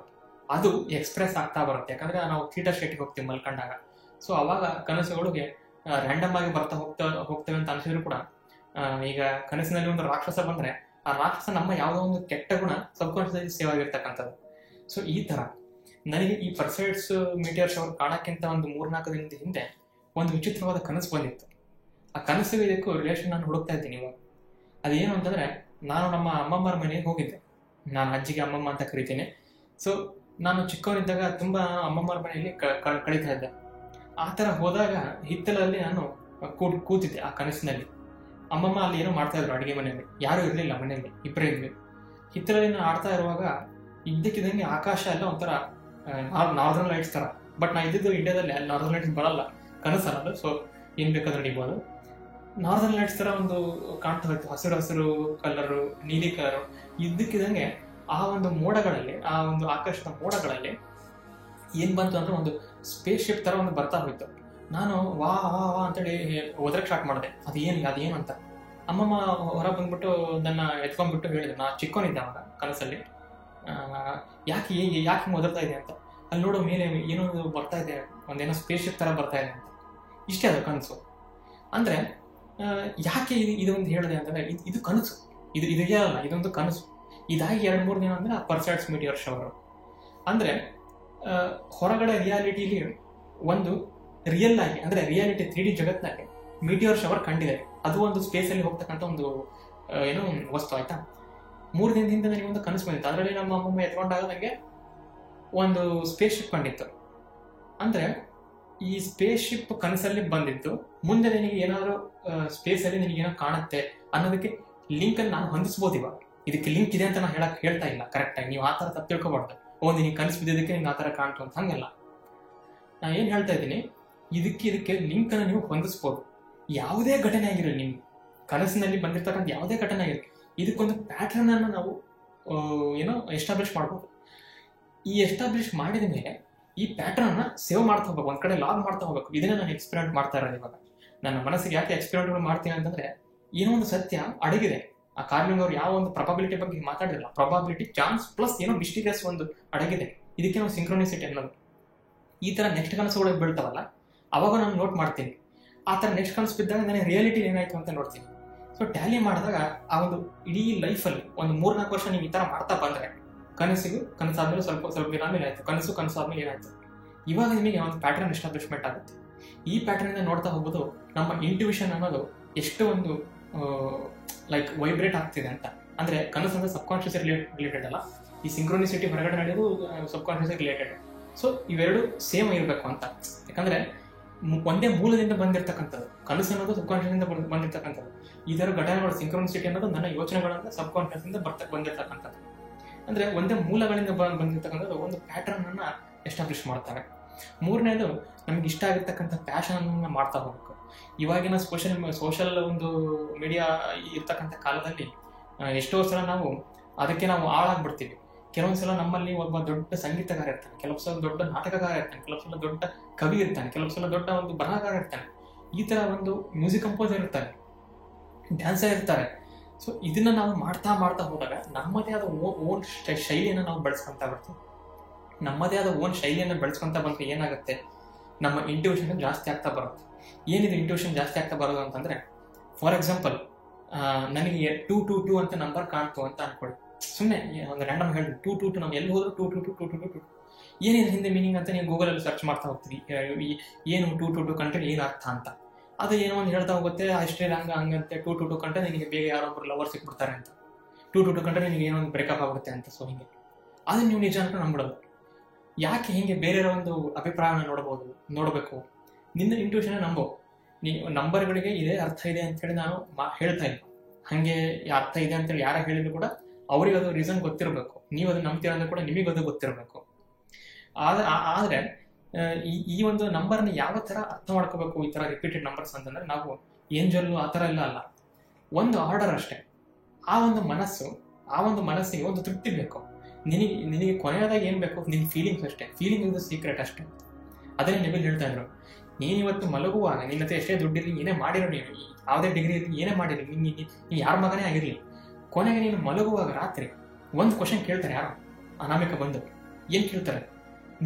ಅದು ಎಕ್ಸ್ಪ್ರೆಸ್ ಆಗ್ತಾ ಬರುತ್ತೆ. ಯಾಕಂದ್ರೆ ನಾವು ಥೀಟಾ ಸ್ಟೇಟ್ಗೆ ಹೋಗ್ತೀವಿ ಮಲ್ಕೊಂಡಾಗ. ಸೊ ಅವಾಗ ಕನಸುಗಳಿಗೆ ರ್ಯಾಂಡಮ್ ಆಗಿ ಹೋಗ್ತೇವೆ ಅಂತ ಅನ್ಸಿದ್ರು ಕೂಡ, ಈಗ ಕನಸಿನಲ್ಲಿ ಒಂದು ರಾಕ್ಷಸ ಬಂದ್ರೆ ಆ ರಾಕ್ಷಸ ನಮ್ಮ ಯಾವುದೋ ಒಂದು ಕೆಟ್ಟ ಗುಣ ಸಬ್ ಕಾನ್ಷಿಯಸ್ ಸೇವ್ ಆಗಿರ್ತಕ್ಕಂಥದ್ದು. ಸೊ ಈ ತರ ನನಗೆ ಈ ಪರ್ಸೆಡ್ಸ್ ಮೀಟಿಯರ್ ಶವರ್ ಕಾಣಕ್ಕಿಂತ ಒಂದು 3-4 ದಿನದ ಹಿಂದೆ ಒಂದು ವಿಚಿತ್ರವಾದ ಕನಸು ಬಂದಿತ್ತು. ಆ ಕನಸಿಗೆ ಇದಕ್ಕೂ ರಿಲೇಷನ್ ನಾನು ಹುಡುಕ್ತಾ ಇದ್ದೀನಿ ಇವಾಗ. ಅದೇನು ಅಂತಂದ್ರೆ, ನಾನು ನಮ್ಮ ಅಮ್ಮಮ್ಮರ ಮನೆಗೆ ಹೋಗಿದ್ದೆ. ನಾನು ಅಜ್ಜಿಗೆ ಅಮ್ಮಮ್ಮ ಅಂತ ಕರಿತೀನಿ. ಸೊ ನಾನು ಚಿಕ್ಕವನಿದ್ದಾಗ ತುಂಬಾ ಅಮ್ಮಮ್ಮರ ಮನೆಯಲ್ಲಿ ಕಳೀತಾ ಇದ್ದೆ. ಆ ಥರ ಹೋದಾಗ ಹಿತ್ತಲಲ್ಲಿ ನಾನು ಕೂತಿದ್ದೆ ಆ ಕನಸಿನಲ್ಲಿ. ಅಮ್ಮಮ್ಮ ಅಲ್ಲಿ ಏನೋ ಮಾಡ್ತಾ ಇದ್ರು ಅಡುಗೆ ಮನೆಯಲ್ಲಿ, ಯಾರೂ ಇರಲಿಲ್ಲ ಮನೆಯಲ್ಲಿ, ಇಬ್ಬರೇ ಇದ್ವಿ. ಹಿತ್ತಲಲ್ಲಿ ನಾನು ಆಡ್ತಾ ಇರುವಾಗ ಇದ್ದಕ್ಕಿದ್ದಂಗೆ ಆಕಾಶ ಎಲ್ಲ ಒಂಥರ ನಾರ್ದರ್ನ್ ಲೈಟ್ಸ್ ತರ. ಬಟ್ ನಾ ಇದ್ದಿದ್ದು ಇಂಡಿಯಾದಲ್ಲಿ ಅಲ್ಲಿ ನಾರ್ದರ್ನ್ ಲೈಟ್ಸ್ ಬರಲ್ಲ, ಕನಸಲ್ಲ ಅದು. ಸೊ ಏನ್ ಬೇಕಾದ್ರೆ ನಡೀಬೋದು. ನಾರ್ದರ್ನ್ ಲೈಟ್ಸ್ ತರ ಒಂದು ಕಾಣ್ತಾ ಇತ್ತು, ಹಸಿರು ಕಲರು, ನೀಲಿ ಕಲರು. ಇದ್ದಕ್ಕಿದ್ದಂಗೆ ಆ ಒಂದು ಮೋಡಗಳಲ್ಲಿ, ಆ ಒಂದು ಆಕಾಶದ ಮೋಡಗಳಲ್ಲಿ ಏನು ಬಂತು ಅಂದರೆ ಒಂದು ಸ್ಪೇಸ್ ಶಿಪ್ ಥರ ಒಂದು ಬರ್ತಾ ಹೋಯ್ತು. ನಾನು ವಾ ವಾ ವಾ ಅಂತೇಳಿ ಓದಕ್ಕೆ ಸ್ಟಾರ್ಟ್ ಮಾಡಿದೆ, ಅದೇನು ಅಂತ. ಅಮ್ಮಮ್ಮ ಹೊರ ಬಂದ್ಬಿಟ್ಟು ನನ್ನ ಎತ್ಕೊಂಡ್ಬಿಟ್ಟು ಹೇಳಿದ್ರು. ನಾ ಚಿಕ್ಕವನಿದ್ದೆ ಅವಾಗ ಕನಸಲ್ಲಿ, ಯಾಕೆ ಹಿಂಗೆ ಓದರ್ತಾ ಇದೆ ಅಂತ. ಅಲ್ಲಿ ನೋಡೋ ಮೇಲೆ ಏನೋ ಬರ್ತಾ ಇದೆ, ಒಂದೇನೋ ಸ್ಪೇಸ್ ಶಿಪ್ ಥರ ಬರ್ತಾ ಇದೆ ಅಂತ. ಇಷ್ಟೇ ಅದು ಕನಸು. ಅಂದರೆ ಯಾಕೆ ಇದೊಂದು ಹೇಳಿದೆ ಅಂತಂದರೆ ಇದು ಕನಸು, ಇದಕ್ಕೆ ಅಲ್ಲ, ಇದೊಂದು ಕನಸು. ಇದಾಗಿ 2-3 ದಿನ ಅಂದರೆ ಆ ಪರ್ಸೈಡ್ಸ್ ಮೀಟಿಯರ್ ಶವರ್ ಅಂದರೆ ಹೊರಗಡೆ ರಿಯಾಲಿಟಿಲಿ ಒಂದು ರಿಯಲ್ ಆಗಿ ಅಂದರೆ ರಿಯಾಲಿಟಿ 3D ಜಗತ್ತಿನಾಗೆ ಮೀಟಿಯರ್ ಶವರ್ ಕಂಡಿದೆ. ಅದು ಒಂದು ಸ್ಪೇಸಲ್ಲಿ ಹೋಗ್ತಕ್ಕಂಥ ಒಂದು ಏನೋ ವಸ್ತು ಆಯ್ತಾ. 3 ದಿನದಿಂದ ನನಗೆ ಒಂದು ಕನಸು ಬಂದಿತ್ತು. ಅದರಲ್ಲಿ ನಮ್ಮ ಅಮ್ಮಮ್ಮ ಎತ್ಕೊಂಡಾಗ ನನಗೆ ಒಂದು ಸ್ಪೇಸ್ ಶಿಪ್ ಕಂಡಿತ್ತು. ಅಂದರೆ ಈ ಸ್ಪೇಸ್ ಶಿಪ್ ಕನಸಲ್ಲಿ ಬಂದಿತ್ತು, ಮುಂದೆ ನಿನಗೆ ಏನಾದರೂ ಸ್ಪೇಸಲ್ಲಿ ನಿನಗೇನೋ ಕಾಣುತ್ತೆ ಅನ್ನೋದಕ್ಕೆ ಲಿಂಕನ್ನು ನಾನು ಹೊಂದಿಸ್ಬೋದು. ಇವಾಗ ಇದಕ್ಕೆ ಲಿಂಕ್ ಇದೆ ಅಂತ ನಾನು ಹೇಳ್ತಾ ಇಲ್ಲ ಕರೆಕ್ಟಾಗಿ. ನೀವು ಆ ಥರ ತಪ್ಪು ತಿಳ್ಕೊಬಾರ್ದು, ನಿನಗೆ ಕನಸು ಬಿದ್ದಿದ್ದಕ್ಕೆ ನಿಮ್ಗೆ ಆ ಥರ ಕಾಣ್ತು ಅಂತ. ಹಂಗಲ್ಲ, ನಾನು ಏನು ಹೇಳ್ತಾ ಇದ್ದೀನಿ, ಇದಕ್ಕೆ ಲಿಂಕನ್ನು ನೀವು ಹೊಂದಿಸ್ಬೋದು. ಯಾವುದೇ ಘಟನೆ ಆಗಿರಲಿ, ನಿಮ್ಗೆ ಕನಸಿನಲ್ಲಿ ಬಂದಿರ್ತಕ್ಕಂಥ ಯಾವುದೇ ಘಟನೆ ಆಗಿರಲಿ, ಇದಕ್ಕೊಂದು ಪ್ಯಾಟ್ರನನ್ನು ನಾವು ಎಸ್ಟಾಬ್ಲಿಷ್ ಮಾಡ್ಬೋದು. ಈ ಎಸ್ಟಾಬ್ಲಿಷ್ ಮಾಡಿದ ಮೇಲೆ ಈ ಪ್ಯಾಟ್ರನ್ನ ಸೇವ್ ಮಾಡ್ತಾ ಹೋಗ್ಬೇಕು, ಒಂದು ಕಡೆ ಲಾಗ್ ಮಾಡ್ತಾ ಹೋಗ್ಬೇಕು. ಇದನ್ನೇ ನಾನು ಎಕ್ಸ್ಪೆರಿಮೆಂಟ್ ಮಾಡ್ತಾ ಇರೋದು ಇವಾಗ. ನನ್ನ ಮನಸ್ಸಿಗೆ ಯಾಕೆ ಎಕ್ಸ್ಪೆರಿಮೆಂಟ್ಗಳು ಮಾಡ್ತೀನಿ ಅಂತಂದರೆ, ಏನೋ ಒಂದು ಸತ್ಯ ಅಡಗಿದೆ. ಆ ಕಾರ್ಲ್ ಜಂಗ್ ಅವರು ಯಾವ ಒಂದು ಪ್ರೊಬಬಿಲಿಟಿ ಬಗ್ಗೆ ಮಾತಾಡಿರಲ್ಲ, ಪ್ರೊಬಬಿಲಿಟಿ, ಚಾನ್ಸ್ ಪ್ಲಸ್ ಏನೋ ಮಿಸ್ಟೀರಿಯಸ್ ಒಂದು ಅಡಗಿದೆ. ಇದಕ್ಕೆ ನಾವು ಸಿಂಕ್ರೋನಿಸಿಟಿ ಅನ್ನೋದು. ಈ ಥರ ನೆಕ್ಸ್ಟ್ ಕನಸುಗಳಿಗೆ ಬೀಳ್ತಾವಲ್ಲ, ಅವಾಗ ನಾನು ನೋಟ್ ಮಾಡ್ತೀನಿ. ಆ ಥರ ನೆಕ್ಸ್ಟ್ ಕನಸು ಬಿದ್ದಾಗ ನನಗೆ ರಿಯಾಲಿಟಿ ಏನಾಯಿತು ಅಂತ ನೋಡ್ತೀನಿ. ಸೊ ಟ್ಯಾಲಿ ಮಾಡಿದಾಗ ಆ ಒಂದು ಇಡೀ ಲೈಫಲ್ಲಿ ಒಂದು 3-4 ವರ್ಷ ನೀವು ಈ ಥರ ಮಾಡ್ತಾ ಬಂದರೆ, ಕನಸಾದ್ಮೇಲೆ ಸ್ವಲ್ಪ ದಿನ ಆಮೇಲೆ ಆಯಿತು, ಕನಸಾದ್ಮೇಲೆ ಏನಾಯಿತು, ಇವಾಗ ನಿಮಗೆ ಒಂದು ಪ್ಯಾಟ್ರನ್ ಎಸ್ಟಾಬ್ಲಿಷ್ಮೆಂಟ್ ಆಗುತ್ತೆ. ಈ ಪ್ಯಾಟ್ರನಿಂದ ನೋಡ್ತಾ ಹೋಗೋದು ನಮ್ಮ ಇಂಟ್ಯೂಷನ್ ಅನ್ನೋದು ಎಷ್ಟು ಒಂದು ವೈಬ್ರೇಟ್ ಆಗ್ತಿದೆ ಅಂತ. ಅಂದರೆ ಕನಸು ಅಂದರೆ ಸಬ್ಕಾನ್ಷಿಯಸ್ ರಿಲೇಟೆಡ್ ಅಲ್ಲ, ಈ ಸಿಂಕ್ರೋನಿಸಿಟಿ ಹೊರಗಡೆ ನಡೆಯೋದು ಸಬ್ಕಾನ್ಷಿಯಸ್ ರಿಲೇಟೆಡ್. ಸೊ ಇವೆರಡು ಸೇಮ್ ಇರಬೇಕು ಅಂತ. ಯಾಕಂದರೆ ಒಂದೇ ಮೂಲದಿಂದ ಬಂದಿರತಕ್ಕಂಥದ್ದು ಕನಸು ಅನ್ನೋದು ಸಬ್ಕಾನ್ಷಿಯಸ್ನಿಂದ ಬಂದಿರತಕ್ಕಂಥದ್ದು. ಈ ಥರ ಘಟನೆಗಳು ಸಿಂಕ್ರೋನಿಸಿಟಿ ಅನ್ನೋದು ನನ್ನ ಯೋಚನೆಗಳಿಂದ ಸಬ್ಕಾನ್ಷಿಯಸ್ನಿಂದ ಬಂದಿರತಕ್ಕಂಥದ್ದು. ಅಂದರೆ ಒಂದೇ ಮೂಲಗಳಿಂದ ಬಂದಿರತಕ್ಕಂಥದ್ದು ಒಂದು ಪ್ಯಾಟ್ರನನ್ನು ಎಸ್ಟಾಬ್ಲಿಷ್ ಮಾಡ್ತಾರೆ. 3ನೇದು, ನಮಗೆ ಇಷ್ಟ ಆಗಿರ್ತಕ್ಕಂಥ ಪ್ಯಾಷನನ್ನು ಮಾಡ್ತಾ ಹೋಗಬೇಕು. ಇವಾಗಿನ ಸೋಷಲ್ ಒಂದು ಮೀಡಿಯಾ ಇರ್ತಕ್ಕಂಥ ಕಾಲದಲ್ಲಿ ಎಷ್ಟೋ ಸಲ ನಾವು ಅದಕ್ಕೆ ಹಾಳಾಗ್ಬಿಡ್ತೀವಿ. ಕೆಲವೊಂದು ಸಲ ನಮ್ಮಲ್ಲಿ ಒಬ್ಬ ದೊಡ್ಡ ಸಂಗೀತಗಾರ ಇರ್ತಾನೆ, ಕೆಲವು ಸಲ ದೊಡ್ಡ ನಾಟಕಗಾರ ಇರ್ತಾನೆ, ಕೆಲವು ಸಲ ದೊಡ್ಡ ಕವಿ ಇರ್ತಾನೆ, ಕೆಲವು ಸಲ ದೊಡ್ಡ ಒಂದು ಬರಹಗಾರ ಇರ್ತಾನೆ, ಈ ಥರ ಒಂದು ಮ್ಯೂಸಿಕ್ ಕಂಪೋಸರ್ ಇರ್ತಾರೆ, ಡ್ಯಾನ್ಸರ್ ಇರ್ತಾರೆ. ಸೊ ಇದನ್ನು ನಾವು ಮಾಡ್ತಾ ಹೋದಾಗ ನಮ್ಮದೇ ಆದ ಓನ್ ಶೈಲಿಯನ್ನು ನಾವು ಬೆಳೆಸ್ಕೊತಾ ಬರ್ತೀವಿ. ನಮ್ಮದೇ ಆದ ಓನ್ ಶೈಲಿಯನ್ನು ಬೆಳೆಸ್ಕೊತಾ ಬಂದರೆ ಏನಾಗುತ್ತೆ, ನಮ್ಮ ಇಂಟ್ಯೂಷನ್ ಜಾಸ್ತಿ ಆಗ್ತಾ ಬರುತ್ತೆ. ಏನಿದೆ ಇಂಟ್ಯೂಷನ್ ಜಾಸ್ತಿ ಆಗ್ತಾ ಬರೋದು ಅಂತಂದರೆ, ಫಾರ್ ಎಕ್ಸಾಂಪಲ್ ನನಗೆ 222 ಅಂತ ನಂಬರ್ ಕಾಣ್ತು ಅಂತ ಅನ್ಕೊಳ್ಳಿ. ಸುಮ್ಮನೆ ಒಂದು ರ್ಯಾಂಡಮ್ ಹೇಳಿ 222, ನಾವು ಎಲ್ಲಿ ಹೋದ್ರು 222 ಏನಿದೆ ಹಿಂದೆ ಮೀನಿಂಗ್ ಅಂತ ನೀವು ಗೂಗಲಲ್ಲಿ ಸರ್ಚ್ ಮಾಡ್ತಾ ಹೋಗ್ತೀವಿ. ಏನು 222 ಕಂಡ್ರೆ ಏನು ಅರ್ಥ ಅಂತ. ಅದು ಏನೋ ಒಂದು ಹೇಳ್ತಾ ಹೋಗುತ್ತೆ, ಹಿಸ್ಟ್ರಿಯಲ್ಲಿ ಹಂಗಂತೆ 222 ಕಂಡ್ರೆ ನಿನಗೆ ಬೇಗ ಯಾರೊಬ್ಬರು ಲವರ್ ಸಿಕ್ಬಿಡ್ತಾರೆ ಅಂತ, 222 ಕಂಡ್ರೆ ನಿನಗೆ ಏನೋ ಒಂದು ಬ್ರೇಕಪ್ ಆಗುತ್ತೆ ಅಂತ. ಸೊ ಹಿಂಗೆ ಅದನ್ನು ನೀವು ನಿಜ ಅಂತ ನಂಬಿಡೋದು. ಯಾಕೆ ಹಿಂಗೆ ಬೇರೆಯವರ ಒಂದು ಅಭಿಪ್ರಾಯನ ನೋಡಬೇಕು, ನಿನ್ನ ಇಂಟ್ಯೂಷನ್ ನಂಬೋ. ನೀವು ನಂಬರ್ಗಳಿಗೆ ಇದೇ ಅರ್ಥ ಇದೆ ಅಂತೇಳಿ ನಾನು ಹೇಳ್ತಾ ಇಲ್ಲ. ಹಾಗೆ ಅರ್ಥ ಇದೆ ಅಂತೇಳಿ ಯಾರ ಹೇಳಿದ್ರು ಕೂಡ ಅವ್ರಿಗೆ ಅದು ರೀಸನ್ ಗೊತ್ತಿರಬೇಕು. ನೀವು ಅದು ನಂಬ್ತೀರ ಅಂದ್ರೆ ಕೂಡ ನಿಮಗೆ ಅದು ಗೊತ್ತಿರಬೇಕು. ಆದರೆ ಈ ಒಂದು ನಂಬರ್ನ ಯಾವ ಥರ ಅರ್ಥ ಮಾಡ್ಕೋಬೇಕು, ಈ ಥರ ರಿಪೀಟೆಡ್ ನಂಬರ್ಸ್ ಅಂತಂದರೆ, ನಾವು ಏಂಜಲ್ಲು ಆ ಥರ ಎಲ್ಲ ಅಲ್ಲ, ಒಂದು ಆರ್ಡರ್ ಅಷ್ಟೇ. ಆ ಒಂದು ಮನಸ್ಸಿಗೆ ಒಂದು ತೃಪ್ತಿ ಬೇಕು. ನಿನಗೆ ಕೊನೆಯದಾಗ ಏನು ಬೇಕು, ನಿನ್ನ ಫೀಲಿಂಗ್ಸ್ ಅಷ್ಟೇ. ಫೀಲಿಂಗ್ ಇಸ್ ದ ಸೀಕ್ರೆಟ್ ಅಷ್ಟೇ. ಅದನ್ನೇ ನೆಬಿಲ್ ಹೇಳ್ತಾ ಇದ್ರು, ನೀನಿವತ್ತು ಮಲಗುವಾಗ ನಿನ್ನ ಹತ್ರ ಎಷ್ಟೇ ದುಡ್ಡಿರಲಿ, ಏನೇ ಮಾಡಿರೋ, ನೀವು ಯಾವುದೇ ಡಿಗ್ರಿ ಇರಲಿ, ಏನೇ ಮಾಡಿರಲಿ, ನೀನು ಯಾರ ಮಗನೇ ಆಗಿರಲಿ, ಕೊನೆಗೆ ನೀನು ಮಲಗುವಾಗ ರಾತ್ರಿ ಒಂದು ಕ್ವಶನ್ ಕೇಳ್ತಾರೆ ಯಾರು ಅನಾಮಿಕ ಬಂದು. ಏನು ಕೇಳ್ತಾರೆ,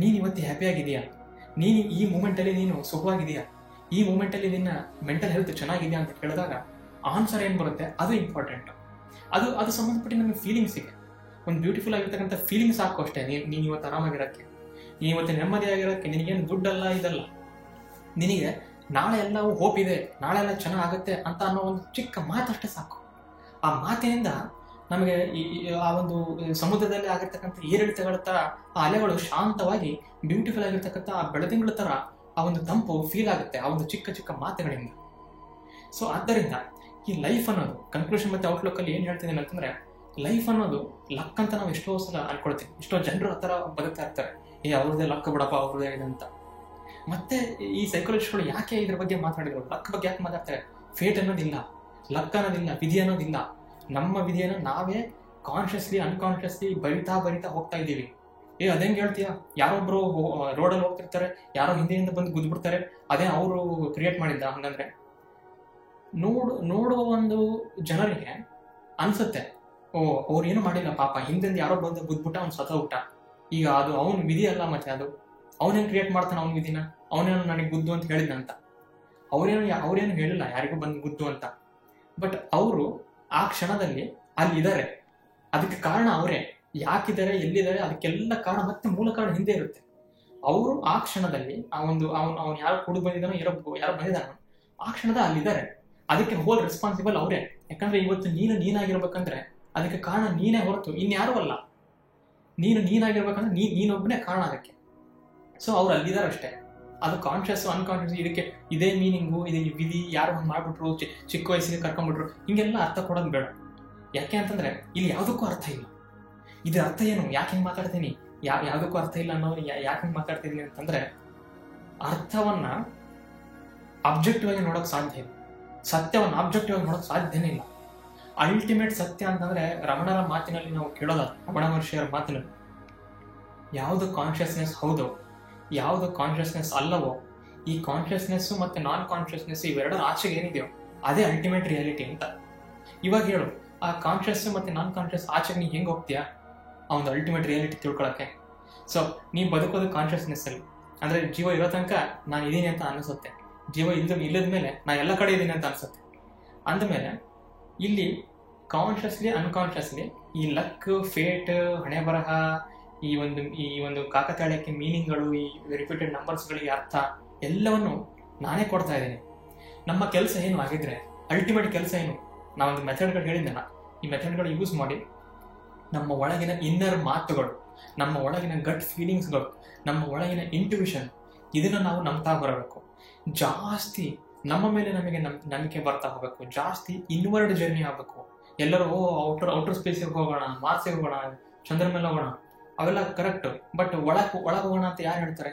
ನೀನು ಇವತ್ತು ಹ್ಯಾಪಿಯಾಗಿದೆಯಾ, ನೀನು ಈ ಮೂಮೆಂಟಲ್ಲಿ ನೀನು ಸುಖವಾಗಿದೆಯಾ, ಈ ಮೂಮೆಂಟಲ್ಲಿ ನಿನ್ನ ಮೆಂಟಲ್ ಹೆಲ್ತ್ ಚೆನ್ನಾಗಿದೆಯಾ ಅಂತ ಕೇಳಿದಾಗ ಆನ್ಸರ್ ಏನು ಬರುತ್ತೆ ಅದು ಇಂಪಾರ್ಟೆಂಟು. ಅದು ಸಂಬಂಧಪಟ್ಟ ನಮ್ಮ ಫೀಲಿಂಗ್ಸಿಗೆ ಒಂದು ಬ್ಯೂಟಿಫುಲ್ ಆಗಿರ್ತಕ್ಕಂಥ ಫೀಲಿಂಗ್ಸ್ ಸಾಕು ಅಷ್ಟೇ. ನೀನು ಇವತ್ತು ಆರಾಮಾಗಿರೋಕ್ಕೆ, ನೀನು ಇವತ್ತು ನೆಮ್ಮದಿಯಾಗಿರೋಕ್ಕೆ, ನಿನಗೇನು ದುಡ್ಡಲ್ಲ ಇದಲ್ಲ, ನಿನಗೆ ನಾಳೆ ಎಲ್ಲವೂ ಹೋಪ್ ಇದೆ, ನಾಳೆ ಎಲ್ಲ ಚೆನ್ನಾಗುತ್ತೆ ಅಂತ ಅನ್ನೋ ಒಂದು ಚಿಕ್ಕ ಮಾತಷ್ಟೇ ಸಾಕು. ಆ ಮಾತಿನಿಂದ ನಮಗೆ ಆ ಒಂದು ಸಮುದ್ರದಲ್ಲಿ ಆಗಿರ್ತಕ್ಕಂಥ ಏರಿಳಿತಗಳ ಥರ ಆ ಅಲೆಗಳು ಶಾಂತವಾಗಿ ಬ್ಯೂಟಿಫುಲ್ ಆಗಿರ್ತಕ್ಕಂಥ ಆ ಬೆಳದಿಂಗಳ ಥರ ಆ ಒಂದು ತಂಪು ಫೀಲ್ ಆಗುತ್ತೆ ಆ ಒಂದು ಚಿಕ್ಕ ಚಿಕ್ಕ ಮಾತುಗಳಿಂದ. ಸೊ ಆದ್ದರಿಂದ ಈ ಲೈಫ್ ಅನ್ನೋದು ಕನ್ಕ್ಲೂಷನ್ ಮತ್ತು ಔಟ್ಲುಕ್ಕಲ್ಲಿ ಏನು ಹೇಳ್ತಿದ್ದೇನೆ ಅಂತಂದರೆ, ಲೈಫ್ ಅನ್ನೋದು ಲಕ್ ಅಂತ ನಾವು ಎಷ್ಟೋ ಸಲ ಅನ್ಕೊಳ್ತೀವಿ. ಎಷ್ಟೋ ಜನರು ಆ ಥರ ಬದುಕ್ತಾ ಇರ್ತಾರೆ, ಅವ್ರದ್ದೇ ಲಕ್ ಬಿಡಪ್ಪ, ಅವ್ರದ್ದೇ ಇದೆ ಅಂತ. ಮತ್ತೆ ಈ ಸೈಕಾಲಜಿಸ್ಟ್ಗಳು ಯಾಕೆ ಇದ್ರ ಬಗ್ಗೆ ಮಾತಾಡಿದ್ರು, ಲಕ್ ಬಗ್ಗೆ ಯಾಕೆ ಮಾತಾಡ್ತಾರೆ? ಫೇಟ್ ಅನ್ನೋದಿಲ್ಲ, ಲಕ್ ಅನ್ನೋದಿಲ್ಲ, ವಿಧಿ ಅನ್ನೋದಿಲ್ಲ. ನಮ್ಮ ವಿಧಿಯನ್ನು ನಾವೇ ಕಾನ್ಷಿಯಸ್ಲಿ ಅನ್ಕಾನ್ಷಿಯಸ್ಲಿ ಬರಿತಾ ಹೋಗ್ತಾ ಇದ್ದೀವಿ. ಅದೇಂಗೆ ಹೇಳ್ತೀಯಾ, ಯಾರೊಬ್ರು ರೋಡಲ್ಲಿ ಹೋಗ್ತಿರ್ತಾರೆ, ಯಾರೋ ಹಿಂದೆಯಿಂದ ಬಂದು ಗುದ್ಬಿಡ್ತಾರೆ, ಅದೇ ಅವರು ಕ್ರಿಯೇಟ್ ಮಾಡಿದ್ದ ಹಂಗಂದ್ರೆ? ನೋಡುವ ಒಂದು ಜನರಿಗೆ ಅನ್ಸುತ್ತೆ, ಅವ್ರು ಏನು ಮಾಡಿಲ್ಲ ಪಾಪ, ಹಿಂದಿಂದ ಯಾರೋ ಬಂದು ಗುದ್ಬಿಟ್ಟ, ಅವ್ನು ಸತ್ತೋಗ್ಬಿಟ್ಟ, ಈಗ ಅದು ಅವನ ವಿಧಿ ಅಲ್ಲ, ಮತ್ತೆ ಅದು ಅವನೇನು ಕ್ರಿಯೇಟ್ ಮಾಡ್ತಾನೆ ಅವನ ವಿಧಿನ, ಅವನೇನು ನನಗೆ ಗುದ್ದು ಅಂತ ಹೇಳಿದ್ನಂತ. ಅವ್ರೇನು ಹೇಳಿಲ್ಲ ಯಾರಿಗೂ ಬಂದು ಗುದ್ದು ಅಂತ. ಬಟ್ ಅವರು ಆ ಕ್ಷಣದಲ್ಲಿ ಅಲ್ಲಿದ್ದಾರೆ, ಅದಕ್ಕೆ ಕಾರಣ ಅವರೇ. ಯಾಕಿದ್ದಾರೆ, ಎಲ್ಲಿದ್ದಾರೆ, ಅದಕ್ಕೆಲ್ಲ ಕಾರಣ ಮತ್ತೆ ಮೂಲ ಕಾರಣ ಹಿಂದೆ ಇರುತ್ತೆ. ಅವರು ಆ ಕ್ಷಣದಲ್ಲಿ ಅವನು ಯಾರು ಕುಡಿದು ಬಂದಿದ್ದಾನೋ, ಯಾರೋ ಬಂದಿದ್ದಾನೋ ಆ ಕ್ಷಣದ ಅಲ್ಲಿದ್ದಾರೆ, ಅದಕ್ಕೆ ಹೋಲ್ ರೆಸ್ಪಾನ್ಸಿಬಲ್ ಅವರೇ. ಯಾಕಂದ್ರೆ ಇವತ್ತು ನೀನಾಗಿರ್ಬೇಕಂದ್ರೆ ಅದಕ್ಕೆ ಕಾರಣ ನೀನೇ ಹೊರತು ಇನ್ಯಾರೂ ಅಲ್ಲ. ನೀನಾಗಿರ್ಬೇಕಂದ್ರೆ ನೀನೊಬ್ಬನೇ ಕಾರಣ ಅದಕ್ಕೆ. ಸೊ ಅವ್ರು ಅಲ್ಲಿದ್ದಾರೆ ಅಷ್ಟೇ. ಅದು ಕಾನ್ಷಿಯಸ್ ಅನ್ಕಾನ್ಷಿಯಸ್ ಇದಕ್ಕೆ ಇದೇ ಮೀನಿಂಗು, ಇದೇ ವಿಧಿ, ಯಾರು ಒಂದು ಮಾಡ್ಬಿಟ್ರು, ಚಿಕ್ಕ ವಯಸ್ಸಿಗೆ ಕರ್ಕೊಂಡ್ಬಿಟ್ರು, ಹಿಂಗೆಲ್ಲ ಅರ್ಥ ಕೊಡೋದು ಬೇಡ. ಯಾಕೆ ಅಂತಂದ್ರೆ ಇಲ್ಲಿ ಯಾವುದಕ್ಕೂ ಅರ್ಥ ಇಲ್ಲ. ಇದ್ರ ಅರ್ಥ ಏನು, ಯಾಕೆ ಹಿಂಗೆ ಮಾತಾಡ್ತೀನಿ, ಯಾವುದಕ್ಕೂ ಅರ್ಥ ಇಲ್ಲ ಅನ್ನೋರು ಯಾಕೆ ಹಿಂಗೆ ಮಾತಾಡ್ತಿದ್ದೀನಿ ಅಂತಂದ್ರೆ, ಅರ್ಥವನ್ನ ಆಬ್ಜೆಕ್ಟಿವ್ ಆಗಿ ನೋಡೋಕೆ ಸಾಧ್ಯ ಇಲ್ಲ, ಸತ್ಯವನ್ನು ಆಬ್ಜೆಕ್ಟಿವ್ ಆಗಿ ನೋಡೋಕೆ ಸಾಧ್ಯನೇ ಇಲ್ಲ. ಅಲ್ಟಿಮೇಟ್ ಸತ್ಯ ಅಂತಂದ್ರೆ ರಮಣರ ಮಾತಿನಲ್ಲಿ ನಾವು ಕೇಳೋದ, ರಮಣ ಮಹರ್ಷಿಯರ ಮಾತಿನಲ್ಲಿ ಯಾವುದು ಕಾನ್ಷಿಯಸ್ನೆಸ್ ಹೌದೋ, ಯಾವುದು ಕಾನ್ಷಿಯಸ್ನೆಸ್ ಅಲ್ಲವೋ, ಈ ಕಾನ್ಷಿಯಸ್ನೆಸ್ ಮತ್ತೆ ನಾನ್ ಕಾನ್ಷಿಯಸ್ನೆಸ್ ಇವೆರಡರ ಆಚೆಗೆ ಏನಿದೆಯೋ ಅದೇ ಅಲ್ಟಿಮೇಟ್ ರಿಯಾಲಿಟಿ ಅಂತ. ಇವಾಗ ಹೇಳು, ಆ ಕಾನ್ಷಿಯಸ್ ಮತ್ತೆ ನಾನ್ ಕಾನ್ಷಿಯಸ್ ಆಚೆಗೆ ನೀ ಹೆಂಗೆ ಹೋಗ್ತೀಯಾ ಆ ಒಂದು ಅಲ್ಟಿಮೇಟ್ ರಿಯಾಲಿಟಿ ತಿಳ್ಕೊಳಕ್ಕೆ? ಸೊ ನೀ ಬದುಕೋದು ಕಾನ್ಷಿಯಸ್ನೆಸ್ ಅಲ್ಲಿ, ಅಂದ್ರೆ ಜೀವ ಇರೋ ತನಕ ನಾನು ಇದೀನಿ ಅಂತ ಅನಿಸುತ್ತೆ, ಜೀವ ಇಲ್ಲದ ಮೇಲೆ ನಾ ಎಲ್ಲ ಕಡೆ ಇದ್ದೀನಿ ಅಂತ ಅನ್ಸುತ್ತೆ. ಅಂದಮೇಲೆ ಇಲ್ಲಿ ಕಾನ್ಷಿಯಸ್ಲಿ ಅನ್ಕಾನ್ಷಿಯಸ್ಲಿ ಈ ಲಕ್, ಫೇಟ್, ಹಣೆ ಬರಹ, ಈ ಒಂದು ಕಾಕತಾಳಕ್ಕೆ ಮೀನಿಂಗ್ಗಳು, ಈ ರಿಪೀಟೆಡ್ ನಂಬರ್ಸ್ಗಳಿಗೆ ಅರ್ಥ ಎಲ್ಲವನ್ನು ನಾನೇ ಕೊಡ್ತಾ ಇದ್ದೀನಿ. ನಮ್ಮ ಕೆಲಸ ಏನು ಆಗಿದ್ರೆ, ಅಲ್ಟಿಮೇಟ್ ಕೆಲಸ ಏನು, ನಾವೊಂದು ಮೆಥಡ್ಗಳು ಹೇಳಿದ್ದೆನ, ಈ ಮೆಥಡ್ಗಳು ಯೂಸ್ ಮಾಡಿ ನಮ್ಮ ಒಳಗಿನ ಇನ್ನರ್ ಮಾತುಗಳು, ನಮ್ಮ ಒಳಗಿನ ಗಟ್ ಫೀಲಿಂಗ್ಸ್ಗಳು, ನಮ್ಮ ಒಳಗಿನ ಇಂಟ್ಯೂಷನ್, ಇದನ್ನು ನಾವು ನಂಬ್ತಾ ಬರಬೇಕು. ಜಾಸ್ತಿ ನಮ್ಮ ಮೇಲೆ ನಮಗೆ ನಂಬಿಕೆ ಬರ್ತಾ ಹೋಗ್ಬೇಕು, ಜಾಸ್ತಿ ಇನ್ವರ್ಡ್ ಜರ್ನಿ ಆಗಬೇಕು. ಎಲ್ಲರೂ ಔಟರ್ ಸ್ಪೇಸಿಗೆ ಹೋಗೋಣ, ಮಾರ್ಸಿಗೆ ಹೋಗೋಣ, ಚಂದ್ರ ಮೇಲೆ ಹೋಗೋಣ, ಅವೆಲ್ಲ ಕರೆಕ್ಟ್. ಬಟ್ ಒಳಗೆ ಹೋಗೋಣ ಅಂತ ಯಾರು ಹೇಳ್ತಾರೆ?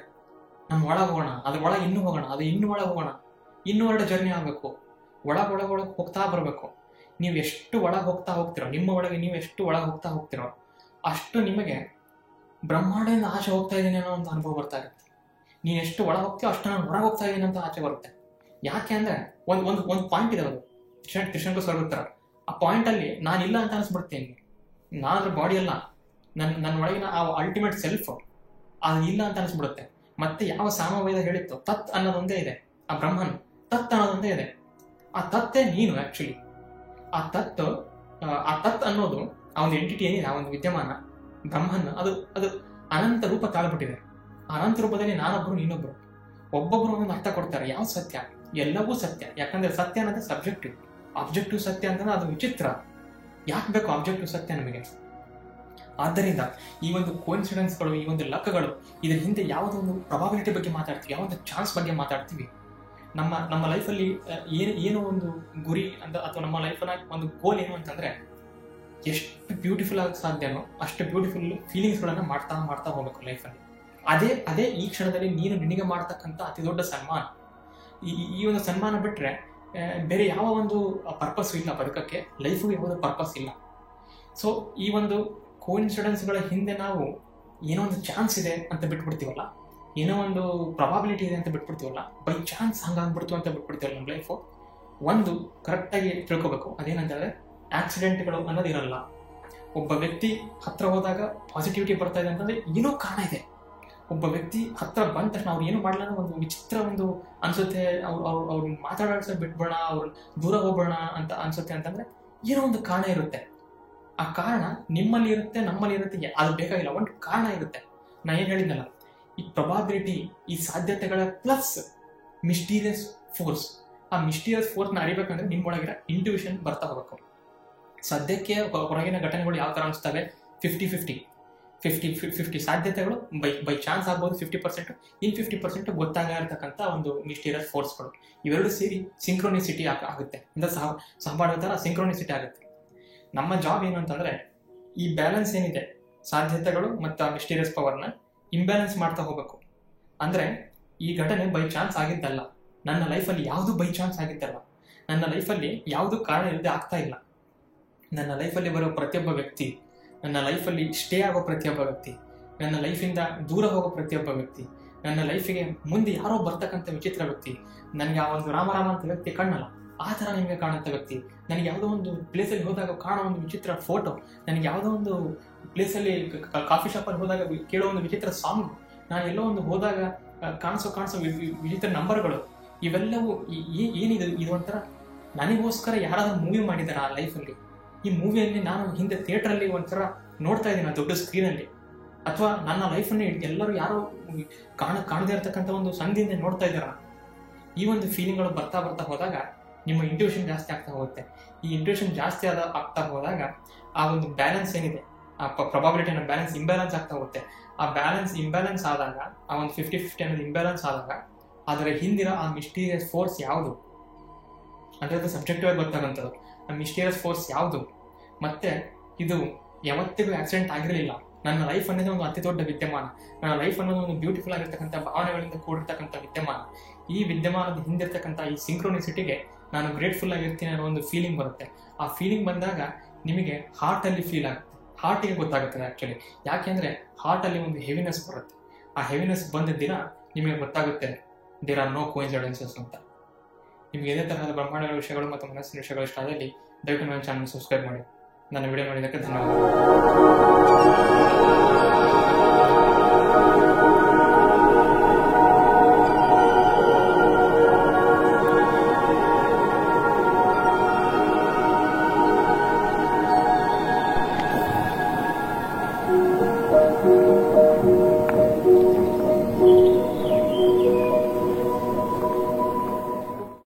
ನಮ್ಮ ಒಳಗೆ ಹೋಗೋಣ, ಅದ್ರ ಒಳಗೆ ಇನ್ನೂ ಹೋಗೋಣ, ಅದು ಇನ್ನೂ ಒಳಗೆ ಹೋಗೋಣ, ಇನ್ವರ್ಡ್ ಜರ್ನಿ ಆಗಬೇಕು. ಒಳಗೆ ಹೋಗ್ತಾ ಬರಬೇಕು. ನೀವು ಎಷ್ಟು ಒಳಗೆ ಹೋಗ್ತಾ ಹೋಗ್ತಿರೋ, ನಿಮ್ಮ ಒಳಗೆ ನೀವು ಎಷ್ಟು ಒಳಗೆ ಹೋಗ್ತಾ ಹೋಗ್ತಿರೋ ಅಷ್ಟು ನಿಮಗೆ ಬ್ರಹ್ಮಾಂಡದಿಂದ ಆಚೆ ಹೋಗ್ತಾ ಇದ್ದೀನಿ ಅನ್ನೋ ಒಂದು ಅನುಭವ ಬರ್ತಾ ಇರುತ್ತೆ. ನೀನು ಎಷ್ಟು ಒಳಗೆ ಹೋಗ್ತೀಯೋ ಅಷ್ಟು ನಾನು ಹೊರಗೆ ಹೋಗ್ತಾ ಇದ್ದೀನಿ ಅಂತ ಆಚೆ ಬರುತ್ತೆ. ಯಾಕೆ ಅಂದ್ರೆ ಒಂದು ಪಾಯಿಂಟ್ ಇದೆ, ಅದು ಕೃಷ್ಣಂಗೂ ಸ್ವರ್ಗುತ್ತರ. ಆ ಪಾಯಿಂಟ್ ಅಲ್ಲಿ ನಾನಿಲ್ಲ ಅಂತ ಅನಿಸ್ಬಿಡ್ತೀನಿ. ನಾನದ್ರ ಬಾಡಿ ಅಲ್ಲ, ನನ್ನ ಒಳಗಿನ ಆ ಅಲ್ಟಿಮೇಟ್ ಸೆಲ್ಫ್ ಅದು ಇಲ್ಲ ಅಂತ ಅನಿಸ್ಬಿಡುತ್ತೆ. ಮತ್ತೆ ಯಾವ ಸಾಮವೇದ ಹೇಳಿತ್ತು, ತತ್ ಅನ್ನೋದೊಂದೇ ಇದೆ, ಆ ಬ್ರಹ್ಮನ್ ತತ್ ಅನ್ನೋದೊಂದೇ ಇದೆ. ಆ ತತ್ತೇ ನೀನು ಆಕ್ಚುಲಿ. ಆ ತತ್ ಅನ್ನೋದು ಆ ಒಂದು ಎಂಟಿಟಿ ಏನಿದೆ, ಆ ಒಂದು ವಿದ್ಯಮಾನ ಬ್ರಹ್ಮನ್, ಅದು ಅನಂತ ರೂಪ ತಾಳ್ಬಿಟ್ಟಿದೆ. ಅನಂತ ರೂಪದಲ್ಲಿ ನಾನೊಬ್ರು ನೀನೊಬ್ರು, ಒಬ್ಬೊಬ್ರು ಒಂದೊಂದು ಅರ್ಥ ಕೊಡ್ತಾರೆ. ಯಾವ ಸತ್ಯ? ಎಲ್ಲವೂ ಸತ್ಯ. ಯಾಕಂದ್ರೆ ಸತ್ಯ ಅನ್ನೋದೇ ಸಬ್ಜೆಕ್ಟಿವ್. ಆಬ್ಜೆಕ್ಟಿವ್ ಸತ್ಯ ಅಂತಂದ್ರೆ ಅದು ವಿಚಿತ್ರ. ಯಾಕೆ ಬೇಕು ಆಬ್ಜೆಕ್ಟಿವ್ ಸತ್ಯ ನಮಗೆ? ಆದ್ದರಿಂದ ಈ ಒಂದು ಕೋಇನ್ಸಿಡೆನ್ಸ್ಗಳು, ಈ ಒಂದು ಲಕ್ಗಳು, ಇದ್ರ ಹಿಂದೆ ಯಾವುದೋ ಒಂದು ಪ್ರೊಬಾಬಿಲಿಟಿ ಬಗ್ಗೆ ಮಾತಾಡ್ತೀವಿ, ಯಾವೊಂದು ಚಾನ್ಸ್ ಬಗ್ಗೆ ಮಾತಾಡ್ತೀವಿ. ನಮ್ಮ ಲೈಫಲ್ಲಿ ಏನು ಒಂದು ಗುರಿ ಅಂತ, ಅಥವಾ ನಮ್ಮ ಲೈಫನ್ನ ಒಂದು ಗೋಲ್ ಏನು ಅಂತಂದ್ರೆ, ಎಷ್ಟು ಬ್ಯೂಟಿಫುಲ್ ಆಗಿ ಸಾಧ್ಯನೋ ಅಷ್ಟು ಬ್ಯೂಟಿಫುಲ್ ಫೀಲಿಂಗ್ಸ್ಗಳನ್ನ ಮಾಡ್ತಾ ಹೋಗ್ಬೇಕು ಲೈಫಲ್ಲಿ. ಅದೇ ಈ ಕ್ಷಣದಲ್ಲಿ ನೀನು ನಿನಗೆ ಮಾಡ್ತಕ್ಕಂಥ ಅತಿ ದೊಡ್ಡ ಸನ್ಮಾನ. ಈ ಒಂದು ಸನ್ಮಾನ ಬಿಟ್ರೆ ಬೇರೆ ಯಾವ ಒಂದು ಪರ್ಪಸ್ ಇಲ್ಲ ಬದುಕಕ್ಕೆ, ಲೈಫಿಗೆ ಯಾವುದೋ ಪರ್ಪಸ್ ಇಲ್ಲ. ಸೊ ಈ ಒಂದು ಕೋಇನ್ಸಿಡೆನ್ಸ್ಗಳ ಹಿಂದೆ ನಾವು ಏನೋ ಒಂದು ಚಾನ್ಸ್ ಇದೆ ಅಂತ ಬಿಟ್ಬಿಡ್ತೀವಲ್ಲ, ಏನೋ ಒಂದು ಪ್ರೊಬಾಬಿಲಿಟಿ ಇದೆ ಅಂತ ಬಿಟ್ಬಿಡ್ತೀವಲ್ಲ, ಬೈ ಚಾನ್ಸ್ ಹಂಗಾಗ್ಬಿಡ್ತು ಅಂತ ಬಿಟ್ಬಿಡ್ತೀವಲ್ಲ ನಮ್ಮ ಲೈಫು. ಒಂದು ಕರೆಕ್ಟಾಗಿ ತಿಳ್ಕೊಬೇಕು, ಅದೇನಂತಂದ್ರೆ ಆಕ್ಸಿಡೆಂಟ್ಗಳು ಅನ್ನೋದು ಇರಲ್ಲ. ಒಬ್ಬ ವ್ಯಕ್ತಿ ಹತ್ರ ಹೋದಾಗ ಪಾಸಿಟಿವಿಟಿ ಬರ್ತಾ ಇದೆ ಅಂತಂದ್ರೆ ಏನೋ ಕಾರಣ ಇದೆ. ಒಬ್ಬ ವ್ಯಕ್ತಿ ಹತ್ರ ಬಂದ ತಕ್ಷಣ ಅವ್ರು ಏನು ಮಾಡಲ್ಲ, ಒಂದು ವಿಚಿತ್ರ ಒಂದು ಅನ್ಸುತ್ತೆ, ಅವ್ರು ಮಾತಾಡೋದು ಬಿಟ್ಬೇಡ, ಅವ್ರು ದೂರ ಹೋಗ್ಬೇಡ ಅಂತ ಅನ್ಸುತ್ತೆ ಅಂತಂದ್ರೆ ಏನೋ ಒಂದು ಕಾರಣ ಇರುತ್ತೆ. ಆ ಕಾರಣ ನಿಮ್ಮಲ್ಲಿ ಇರುತ್ತೆ, ನಮ್ಮಲ್ಲಿ ಇರುತ್ತೆ, ಅದು ಬೇಕಾಗಿಲ್ಲ, ಒಂದು ಕಾರಣ ಇರುತ್ತೆ. ನಾ ಏನು ಹೇಳಿದ್ನಲ್ಲ, ಈ ಪ್ರೊಬಾಬಿಲಿಟಿ, ಈ ಸಾಧ್ಯತೆಗಳ ಪ್ಲಸ್ ಮಿಸ್ಟೀರಿಯಸ್ ಫೋರ್ಸ್. ಆ ಮಿಸ್ಟೀರಿಯಸ್ ಫೋರ್ಸ್ನ ಅರಿಬೇಕಂದ್ರೆ ನಿಮ್ಮೊಳಗಿರೋ ಇಂಟ್ಯೂಷನ್ ಬರ್ತಾ ಹೋಗ್ಬೇಕು. ಸದ್ಯಕ್ಕೆ ಹೊರಗಿನ ಘಟನೆಗಳು ಯಾವ ಥರ ಅನಿಸ್ತವೆ, 50-50 ಸಾಧ್ಯತೆಗಳು ಬೈ ಚಾನ್ಸ್ ಆಗ್ಬೋದು 50%, ಇನ್ 50% ಗೊತ್ತಾಗಿರ್ತಕ್ಕಂಥ ಒಂದು ಮಿಸ್ಟೀರಿಯಸ್ ಫೋರ್ಸ್ಗಳು. ಇವೆರಡು ಸೇರಿ ಸಿಂಕ್ರೋನಿಸಿಟಿ ಆಗುತ್ತೆ, ಇಂದ ಸಹಬಾಳ್ವೆ ಥರ ಸಿಂಕ್ರೋನಿಸಿಟಿ ಆಗುತ್ತೆ. ನಮ್ಮ ಜಾಬ್ ಏನು ಅಂತಂದ್ರೆ, ಈ ಬ್ಯಾಲೆನ್ಸ್ ಏನಿದೆ ಸಾಧ್ಯತೆಗಳು ಮತ್ತು ಆ ಮಿಸ್ಟೀರಿಯಸ್ ಪವರ್ನ ಇಂಬ್ಯಾಲೆನ್ಸ್ ಮಾಡ್ತಾ ಹೋಗ್ಬೇಕು. ಅಂದ್ರೆ ಈ ಘಟನೆ ಬೈ ಚಾನ್ಸ್ ಆಗಿದ್ದಲ್ಲ, ನನ್ನ ಲೈಫಲ್ಲಿ ಯಾವುದು ಬೈ ಚಾನ್ಸ್ ಆಗಿದ್ದಲ್ಲ, ನನ್ನ ಲೈಫಲ್ಲಿ ಯಾವುದು ಕಾರಣ ಇಲ್ಲದೆ ಆಗ್ತಾ ಇಲ್ಲ. ನನ್ನ ಲೈಫಲ್ಲಿ ಬರೋ ಪ್ರತಿಯೊಬ್ಬ ವ್ಯಕ್ತಿ, ನನ್ನ ಲೈಫಲ್ಲಿ ಸ್ಟೇ ಆಗೋ ಪ್ರತಿಯೊಬ್ಬ ವ್ಯಕ್ತಿ ನನ್ನ ಲೈಫಿಂದ ದೂರ ಹೋಗೋ ಪ್ರತಿಯೊಬ್ಬ ವ್ಯಕ್ತಿ, ನನ್ನ ಲೈಫಿಗೆ ಮುಂದೆ ಯಾರೋ ಬರ್ತಕ್ಕಂಥ ವಿಚಿತ್ರ ವ್ಯಕ್ತಿ, ನನಗೆ ಆ ಒಂದು ರಾಮರಾಮ ಅಂತ ವ್ಯಕ್ತಿ ಕಾಣಲ್ಲ, ಆ ಥರ ನಿಮಗೆ ಕಾಣುವಂಥ ವ್ಯಕ್ತಿ, ನನಗೆ ಯಾವುದೋ ಒಂದು ಪ್ಲೇಸಲ್ಲಿ ಹೋದಾಗ ಕಾಣೋ ಒಂದು ವಿಚಿತ್ರ ಫೋಟೋ, ನನಗೆ ಯಾವುದೋ ಒಂದು ಪ್ಲೇಸಲ್ಲಿ ಕಾಫಿ ಶಾಪಲ್ಲಿ ಹೋದಾಗ ಕೇಳೋ ಒಂದು ವಿಚಿತ್ರ ಸಾಂಗ್, ನಾನು ಎಲ್ಲೋ ಒಂದು ಹೋದಾಗ ಕಾಣಿಸೋ ವಿಚಿತ್ರ ನಂಬರ್ಗಳು, ಇವೆಲ್ಲವೂ ಏನಿದೆ, ಇದು ಒಂಥರ ನನಗೋಸ್ಕರ ಯಾರಾದ್ರೂ ಮೂವಿ ಮಾಡಿದ್ದಾರೆ ಆ ಲೈಫಲ್ಲಿ. ಈ ಮೂವಿಯಲ್ಲಿ ನಾನು ಹಿಂದೆ ಥಿಯೇಟ್ರಲ್ಲಿ ಒಂಥರ ನೋಡ್ತಾ ಇದ್ದೀನಿ ದೊಡ್ಡ ಸ್ಕ್ರೀನಲ್ಲಿ, ಅಥವಾ ನನ್ನ ಲೈಫನ್ನು ಎಲ್ಲರೂ ಯಾರೋ ಕಾಣದೇ ಇರತಕ್ಕಂಥ ಒಂದು ಸಂಧಿಯಿಂದ ನೋಡ್ತಾ ಇದ್ದಾರ. ಈ ಒಂದು ಫೀಲಿಂಗ್ಗಳು ಬರ್ತಾ ಹೋದಾಗ ನಿಮ್ಮ ಇಂಟ್ಯೂಷನ್ ಜಾಸ್ತಿ ಆಗ್ತಾ ಹೋಗುತ್ತೆ. ಈ ಇಂಟ್ಯೂಷನ್ ಜಾಸ್ತಿ ಆಗ್ತಾ ಹೋದಾಗ ಆ ಒಂದು ಬ್ಯಾಲೆನ್ಸ್ ಏನಿದೆ, ಆ ಪ್ರೊಬಾಬಿಲಿಟಿ ಅನ್ನೋ ಬ್ಯಾಲೆನ್ಸ್ ಇಂಬ್ಯಾಲೆನ್ಸ್ ಆಗ್ತಾ ಹೋಗುತ್ತೆ. ಆ ಬ್ಯಾಲೆನ್ಸ್ ಇಂಬ್ಯಾಲೆನ್ಸ್ ಆದಾಗ, ಆ ಒಂದು 50-50 ಅನ್ನೋದು ಇಂಬ್ಯಾಲೆನ್ಸ್ ಆದಾಗ, ಅದರ ಹಿಂದಿರೋ ಆ ಮಿಸ್ಟೀರಿಯಸ್ ಫೋರ್ಸ್ ಯಾವುದು ಅಂದರೆ ಅದು ಸಬ್ಜೆಕ್ಟಿವ್ ಆಗಿ ಗೊತ್ತಾಗಂಥದ್ದು. ಆ ಮಿಸ್ಟೀರಿಯಸ್ ಫೋರ್ಸ್ ಯಾವುದು, ಮತ್ತೆ ಇದು ಯಾವತ್ತಿಗೂ ಆಕ್ಸಿಡೆಂಟ್ ಆಗಿರಲಿಲ್ಲ. ನನ್ನ ಲೈಫ್ ಅನ್ನೋದು ಒಂದು ಅತಿ ದೊಡ್ಡ ವಿದ್ಯಮಾನ, ನನ್ನ ಲೈಫ್ ಅನ್ನೋದು ಒಂದು ಬ್ಯೂಟಿಫುಲ್ ಆಗಿರ್ತಕ್ಕಂಥ ಭಾವನೆಗಳಿಂದ ಕೂಡಿರ್ತಕ್ಕಂಥ ವಿದ್ಯಮಾನ. ಈ ವಿದ್ಯಮಾನದ ಹಿಂದಿರ್ತಕ್ಕಂಥ ಈ ಸಿಂಕ್ರೋನಿಸಿಟಿಗೆ ನಾನು ಗ್ರೇಟ್ಫುಲ್ ಆಗಿರ್ತೀನಿ ಅನ್ನೋ ಒಂದು ಫೀಲಿಂಗ್ ಬರುತ್ತೆ. ಆ ಫೀಲಿಂಗ್ ಬಂದಾಗ ನಿಮಗೆ ಹಾರ್ಟಲ್ಲಿ ಫೀಲ್ ಆಗುತ್ತೆ, ಹಾರ್ಟಿಗೆ ಗೊತ್ತಾಗುತ್ತದೆ ಆ್ಯಕ್ಚುಲಿ. ಯಾಕೆಂದರೆ ಹಾರ್ಟಲ್ಲಿ ಒಂದು ಹೆವಿನೆಸ್ ಬರುತ್ತೆ. ಆ ಹೆವಿನೆಸ್ ಬಂದ ದಿನ ನಿಮಗೆ ಗೊತ್ತಾಗುತ್ತೆ ದೇರ್ ಆರ್ ನೋ ಕೋಇನ್ಸಿಡೆನ್ಸಸ್ ಅಂತ. ನಿಮಗೆ ಇದೇ ತರಹದ ಬ್ರಹ್ಮಾಂಡಗಳ ವಿಷಯಗಳು ಮತ್ತು ಮನಸ್ಸಿನ ವಿಷಯಗಳು ಇಷ್ಟ ಆದಲ್ಲಿ ದಯವಿಟ್ಟು ನನ್ನ ಚಾನಲ್ ಸಬ್ಸ್ಕ್ರೈಬ್ ಮಾಡಿ. ನನ್ನ ವಿಡಿಯೋ ನೋಡಿದ್ದಕ್ಕೆ ಧನ್ಯವಾದ.